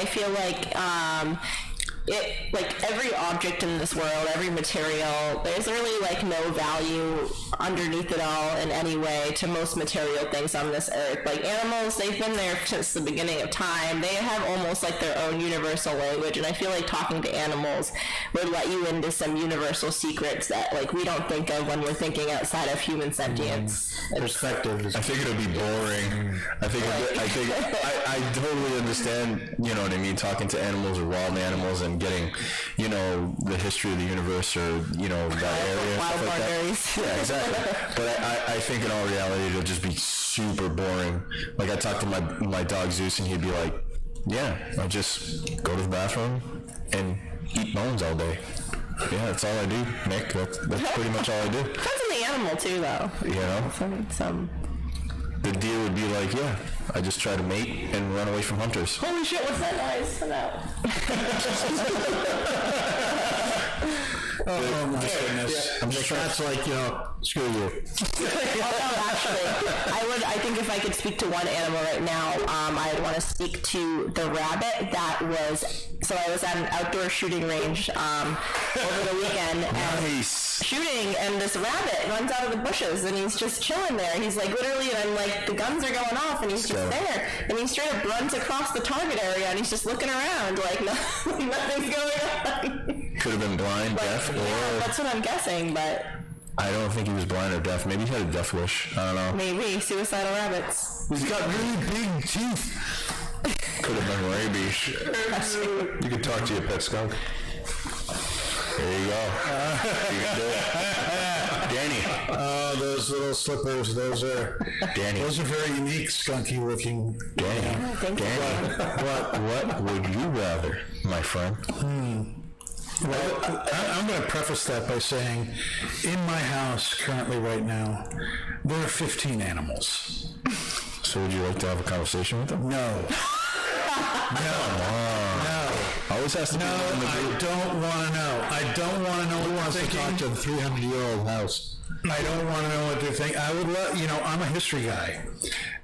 feel like every object in this world, every material, there's really like no value underneath it all in any way to most material things on this earth. Like animals, they've been there since the beginning of time. They have almost like their own universal language, and I feel like talking to animals would let you into some universal secrets that like we don't think of when we're thinking outside of human sentience. Perspective. I think it'll be boring. I totally understand, you know what I mean, talking to animals or wild animals and getting, you know, the history of the universe or, you know, that area. Wild stuff like that. Yeah, exactly. But I think in all reality it'll just be super boring. Like I talked to my dog Zeus and he'd be like, yeah, I just go to the bathroom and eat bones all day. Yeah, that's all I do, Nick. That's pretty much all I do. Depends on the animal too, though. You know? Some. The deer would be like, yeah, I just try to mate and run away from hunters. Holy shit, what's that noise? Oh my goodness. I'm just that's like, you know, screw you. Actually, I think if I could speak to one animal right now, I would want to speak to the rabbit that was, so I was at an outdoor shooting range over the weekend and shooting, and this rabbit runs out of the bushes and he's just chilling there. He's like literally, and I'm like, the guns are going off and he's just there, and he straight up runs across the target area and he's just looking around like nothing's going on. Could have been blind, deaf, or... Yeah, that's what I'm guessing, but... I don't think he was blind or deaf. Maybe he had a death wish. I don't know. Maybe. Suicidal rabbits. He's got really big teeth. Could have been rabies. You could talk to your pet skunk. There you go. You can do it. Danny. Oh, those little slippers, those are very unique, skunky looking. Danny. Danny. What would you rather, my friend? Well, I'm going to preface that by saying, in my house currently right now, there are 15 animals. So would you like to have a conversation with them? No. No. Always has to be. No, I don't want to know. I don't want to know what wants to talk to a 300-year-old house. I don't want to know what they're thinking. I would let, you know, I'm a history guy.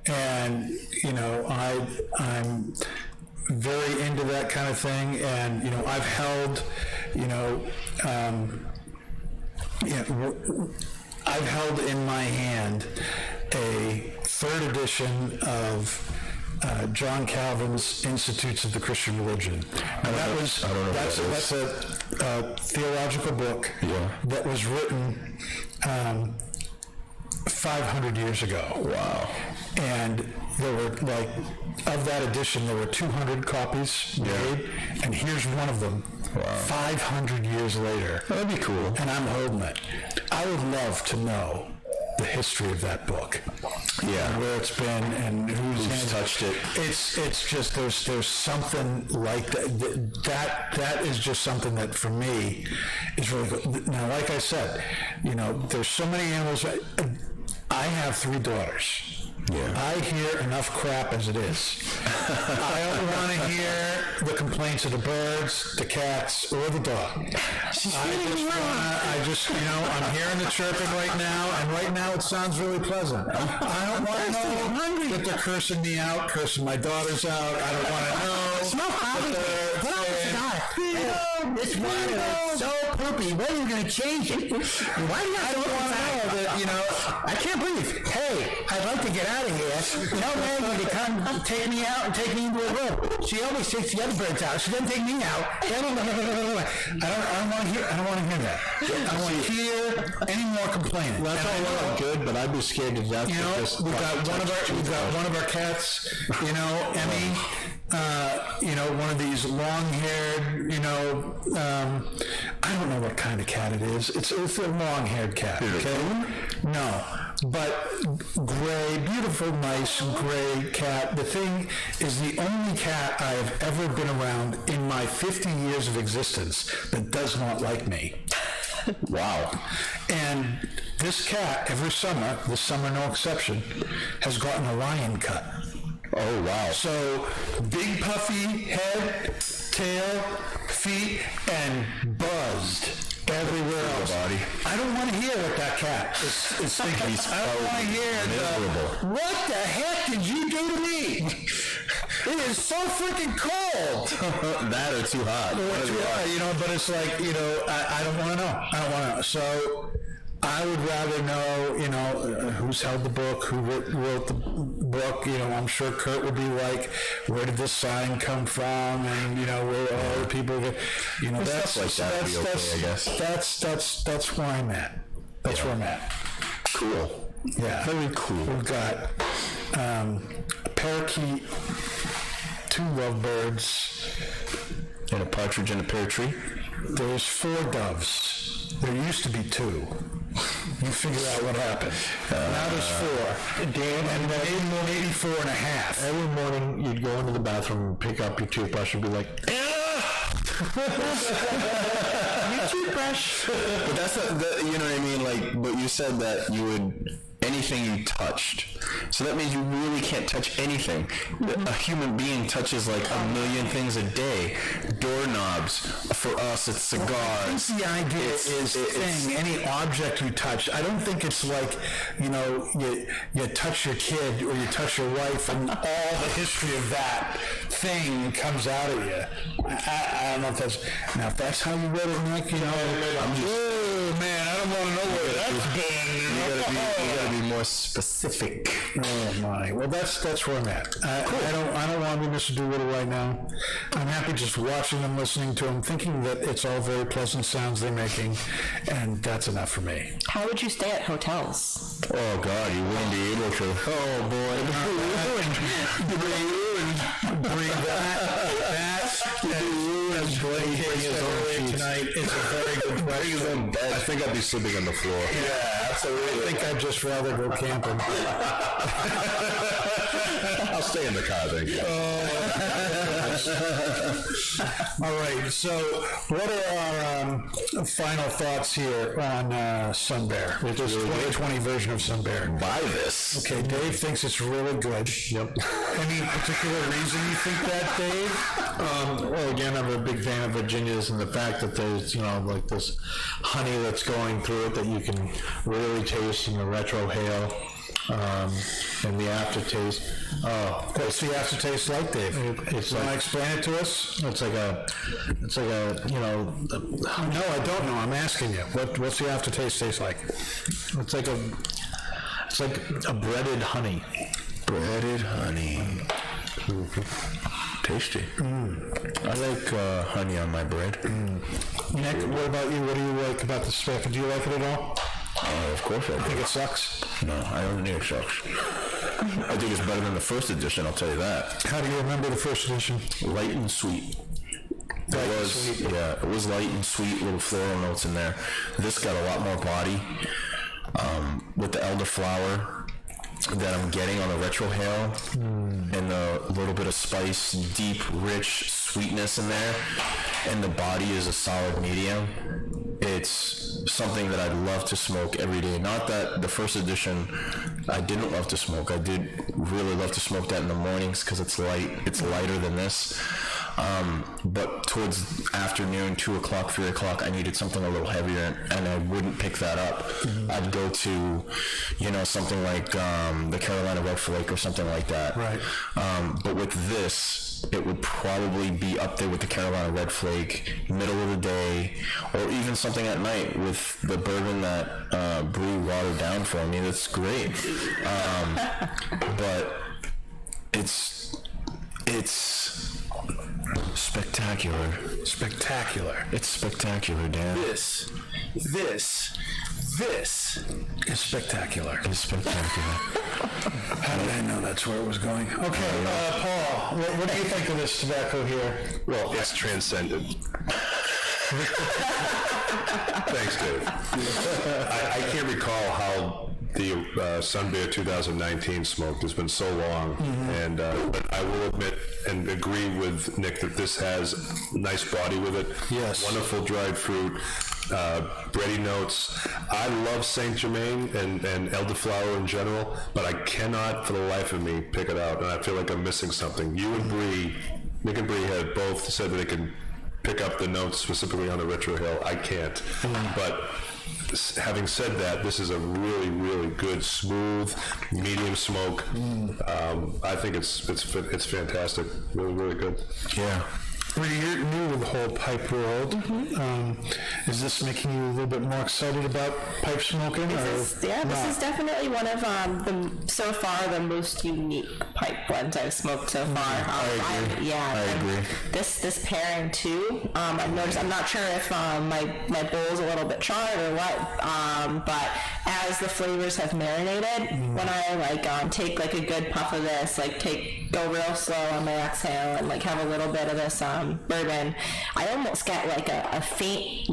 And, you know, I'm very into that kind of thing. And, you know, I've held, you know, I've held in my hand a third edition of John Calvin's Institutes of the Christian Religion. And that's a theological book that was written 500 years ago. Wow. And there were, like, of that edition, there were 200 copies made, and here's one of them. Wow. 500 years later. That'd be cool. And I'm holding it. I would love to know the history of that book. Yeah. Where it's been and who's touched it. It's just there's something like that. That is just something that for me is really good. Now, like I said, you know, there's so many animals. I have 3 daughters. I hear enough crap as it is. I don't want to hear the complaints of the birds, the cats, or the dog. I'm hearing the chirping right now, and right now it sounds really pleasant. I don't want to know that they're cursing me out, cursing my daughters out. I don't want to know. Smoke this one is so poopy. When are you going to change it? Why do you I don't want to know that, I can't breathe. Hey, I'd like to get out of here. Tell Maggie to come take me out and take me into a room. She always takes the other birds out. She doesn't take me out. I don't want to hear that. I don't want to hear any more complaining. That's all well good, but I'd be scared to death. We've got one of our cats, Emmy. One of these long-haired, I don't know what kind of cat it is. It's a long-haired cat, okay? No, but gray, beautiful, nice gray cat. The thing is the only cat I have ever been around in my 50 years of existence that does not like me. Wow. And this cat, every summer, this summer no exception, has gotten a lion cut. Oh, wow. So, big puffy head, tail, feet, and buzzed everywhere else. Body. I don't want to hear what that cat is thinking. I don't want to hear what the heck did you do to me? It is so freaking cold. That or too hot. But it's like, I don't want to know. I don't want to know. So, I would rather know, who's held the book, who wrote the book. I'm sure Kurt would be like, where did this sign come from? And, where all the people get, that's like that would be okay, I guess. That's where I'm at. That's where I'm at. Cool. Yeah. Very cool. We've got a parakeet, 2 lovebirds, and a partridge in a pear tree. There's 4 doves. There used to be 2. You figure out what happened. Now there's 4. Dan, and maybe 4 and a half. Every morning you'd go into the bathroom and pick up your toothbrush and be like, your toothbrush. But that's you know what I mean? Like, but you said that you would anything you touched. So that means you really can't touch anything. A human being touches like a million things a day. Doorknobs. For us, it's cigars. The idea is any object you touch. I don't think it's like, you touch your kid or you touch your wife and all the history of that thing comes out of you. I don't know if that's... Now, if that's how you read it, Nick, I'm just... Oh, man, I don't want to know where that's been. You gotta be more specific. Oh my! Well, that's where I'm at. I don't want to be Mr. Doolittle right now. I'm happy just watching them, listening to them, thinking that it's all very pleasant sounds they're making, and that's enough for me. How would you stay at hotels? Oh God, you wouldn't be able to. Oh boy, Breathe that. As Glen said tonight, it's a very good question. I think I'd be sleeping on the floor. Yeah, absolutely. I think I'd just rather go camping. I'll stay in the car, thank you. All right, so what are our final thoughts here on Sun Bear, with this 2020 version of Sun Bear? Buy this. Okay, Dave thinks it's really good. Yep. Any particular reason you think that, Dave? Well, again, I'm a big fan of Virginia's and the fact that there's, like this honey that's going through it that you can really taste in the retro hail. And the aftertaste. What's the aftertaste like, Dave? It's like, explain it to us. It's like a. No, I don't know. I'm asking you. What's the aftertaste taste like? It's like a breaded honey. Breaded honey. Tasty. I like honey on my bread. Nick, what about you? What do you like about the spec? Do you like it at all? Of course I do. Think it sucks? No, I don't think it sucks. I think it's better than the first edition, I'll tell you that. How do you remember the first edition? Light and sweet. It was light and sweet, little floral notes in there. This got a lot more body with the elderflower. that I'm getting on the retrohale, and the little bit of spice, deep, rich sweetness in there, and the body is a solid medium. It's something that I'd love to smoke every day. Not that the first edition I didn't love to smoke. I did really love to smoke that in the mornings because it's light. It's lighter than this. But towards afternoon, 2 o'clock, 3 o'clock, I needed something a little heavier, and I wouldn't pick that up. I'd go to, something like the Carolina Red Flake or something like that. Right. But with this, it would probably be up there with the Carolina Red Flake, middle of the day, or even something at night with the bourbon that Bree watered down for me. That's great. But it's spectacular. Spectacular. It's spectacular, Dan. This is spectacular. It's spectacular. How did I know that's where it was going? Okay, Paul, what do you think of this tobacco here? Well, it's transcendent. Thanks, Dave. I can't recall how the Sun Bear 2019 smoked. It's been so long, and but I will admit and agree with Nick that this has nice body with it. Yes. Wonderful dried fruit, bready notes. I love Saint Germain and elderflower in general, but I cannot for the life of me pick it out, and I feel like I'm missing something. You and Bree, Nick and Bree had both said that they can pick up the notes specifically on the retrohale. I can't, but having said that, this is a really, really good, smooth, medium smoke. I think it's fantastic. Really, really good. Yeah. Bree, you're new to the whole pipe world. Is this making you a little bit more excited about pipe smoking? This is definitely one of so far the most unique pipe blends I've smoked so far. I agree. This pairing too. I've noticed. I'm not sure if my bowl's a little bit charred or what. But as the flavors have marinated, when I take like a good puff of this, go real slow on my exhale and have a little bit of this bourbon, I almost get like a faint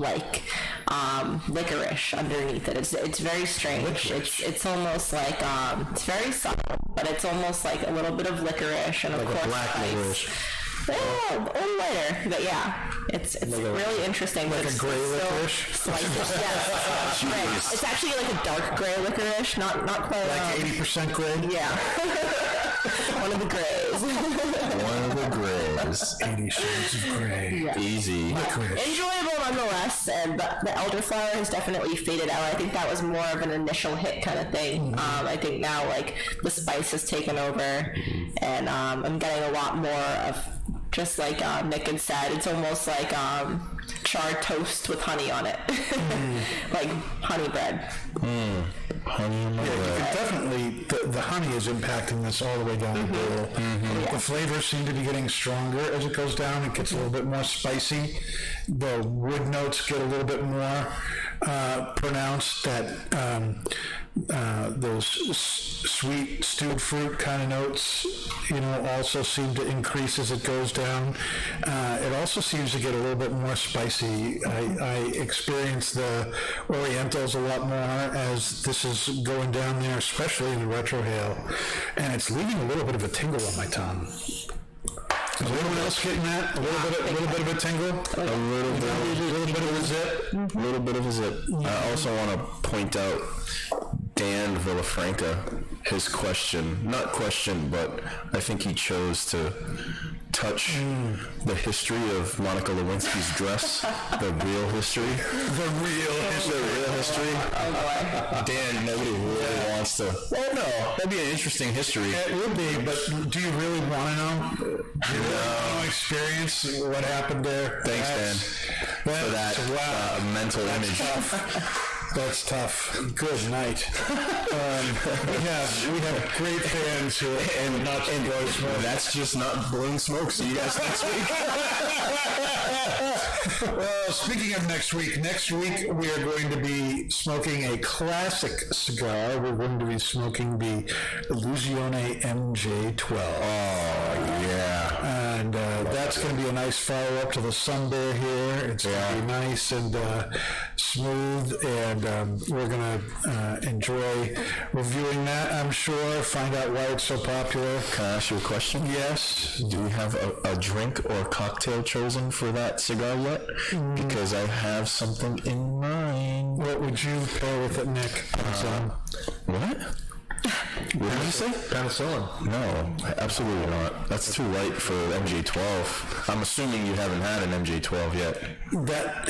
licorice underneath it. It's very strange. It's almost like it's very subtle, but it's almost like a little bit of licorice and of course a black licorice. Yeah, a little lighter, but yeah, it's really interesting. Like a gray licorice? Yes, gray. It's actually like a dark gray licorice, not quite like 80% gray. Yeah. One of the grays. 80 shades of gray. Yeah. Easy. Enjoyable nonetheless, and the elderflower has definitely faded out. I think that was more of an initial hit kind of thing. I think now the spice has taken over, and I'm getting a lot more of, just like Nick had said, it's almost like charred toast with honey on it. Like honey bread. Honey on my bread. Definitely, the honey is impacting this all the way down the bowl. The flavors seem to be getting stronger as it goes down. It gets a little bit more spicy. The wood notes get a little bit more pronounced. Those sweet stewed fruit kind of notes, also seem to increase as it goes down. It also seems to get a little bit more spicy. I experience the Orientals a lot more as this is going down there, especially in the retrohale, and it's leaving a little bit of a tingle on my tongue. Is anyone else getting that? A little bit of a tingle? A little bit of a zip? A little bit of a zip. I also want to point out Dan Villafranca, his but I think he chose to touch the history of Monica Lewinsky's dress, the real history. The real history. Oh boy. Dan, nobody really wants to. Well, no, that'd be an interesting history. It would be, but do you really want to know? Do you really want to experience what happened there? Thanks, Dan, for that mental image. That's tough. Good night. We have great fans here, and not enjoy smoke. That's just not blowing smoke. See you guys next week. Well, speaking of next week we are going to be smoking a classic cigar. We're going to be smoking the Illusione MJ12. Oh yeah, and that that's going to be a nice follow-up to the Sun Bear here. It's going to be nice and smooth, and we're going to enjoy reviewing that, I'm sure, find out why it's so popular. Can I ask you a question? Yes. Do we have a drink or cocktail chosen for that cigar yet? Because I have something in mind. What would you pair with it, Nick? What? What did you say? Penicillin. No, absolutely not. That's too light for MJ12. I'm assuming you haven't had an MJ12 yet. That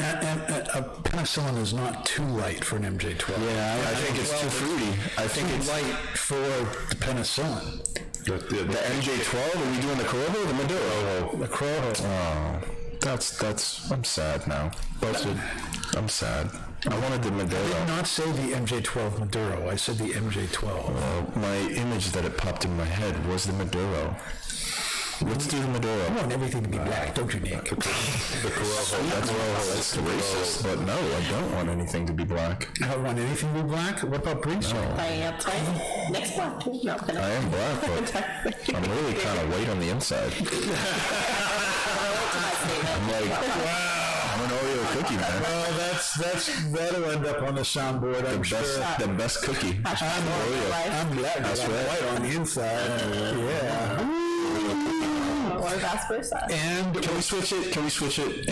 penicillin is not too light for an MJ12. Yeah, I think it's too fruity. I think it's light for the penicillin. The MJ12. Are we doing the Corojo or the Maduro? The Corojo. Oh, that's. I'm sad now. I'm sad. I wanted the Maduro. I did not say the MJ12 Maduro. I said the MJ12. My image that it popped in my head was the Maduro. Let's do the Maduro. I want everything to be black, don't you, Nick? The Corojo. That's racist. But no, I don't want anything to be black. I don't want anything to be black? What about Breeze? No. I am black. Next black too. No, I am black, but I'm really kind of white on the inside. I'm like, wow. I'm an Oreo cookie, man. Well, that'll end up on the soundboard, I'm sure. The best cookie. I'm black, that's I'm right. white on the inside. Yeah. Or vice versa. And can we switch it? Can we switch it?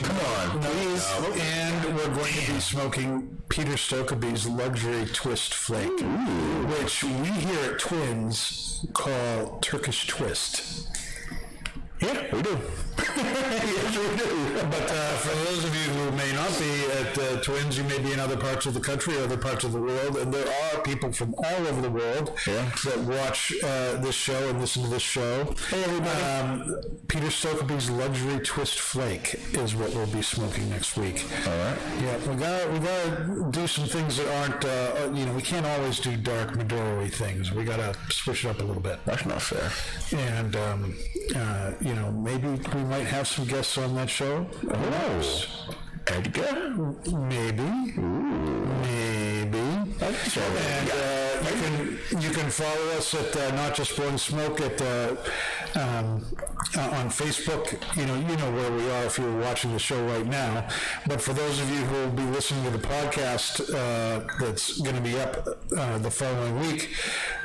Come on, please. And we're going to be smoking Peter Stokkebye's Luxury Twist Flake, which we here at Twins call Turkish Twist. Yeah, we do. Yes, we do. But for those of you who may not be at Twins, you may be in other parts of the country, other parts of the world, and there are people from all over the world that watch this show and listen to this show. Hey, everybody. Peter Stokkebye's Luxury Twist Flake is what we'll be smoking next week. All right. Yeah, we gotta do some things that aren't, we can't always do dark Maduro-y things. We gotta switch it up a little bit. That's not fair. And, maybe we might have some guests on that show. Who knows? Edgar? Maybe. Maybe. And you can follow us at Not Just Blowing Smoke on Facebook. You know where we are if you're watching the show right now. But for those of you who will be listening to the podcast that's going to be up the following week,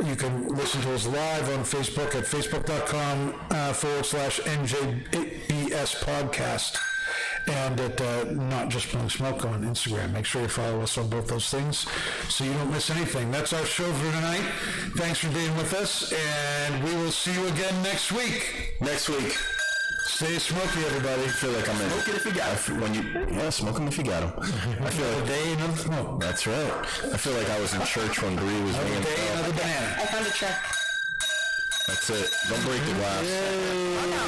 you can listen to us live on Facebook at facebook.com/NJBS podcast. And at Not Just Blowing Smoke on Instagram. Make sure you follow us on both those things so you don't miss anything. That's our show for tonight. Thanks for being with us, and we will see you again next week. Stay smoky, everybody. I feel like I'm in. Smoke it if you got it. Smoke them if you got them. I feel like day another smoke. That's right. I feel like I was in church when Bree was ringing. Day another banana. I found a trick. That's it. Don't break the glass. Oh, no.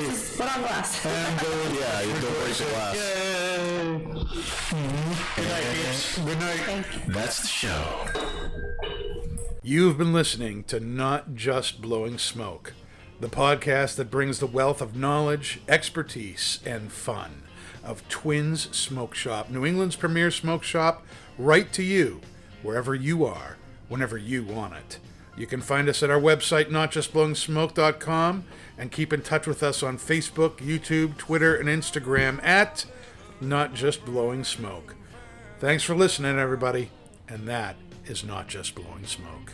Just put on glass. Yeah, you don't break the glass. Good night, peeps. Good night. That's the show. You've been listening to Not Just Blowing Smoke, the podcast that brings the wealth of knowledge, expertise, and fun of Twins Smoke Shop, New England's premier smoke shop, right to you, wherever you are, whenever you want it. You can find us at our website, notjustblowingsmoke.com, and keep in touch with us on Facebook, YouTube, Twitter, and Instagram at Not Just Blowing Smoke. Thanks for listening, everybody, and that is Not Just Blowing Smoke.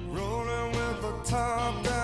Rolling with the top down.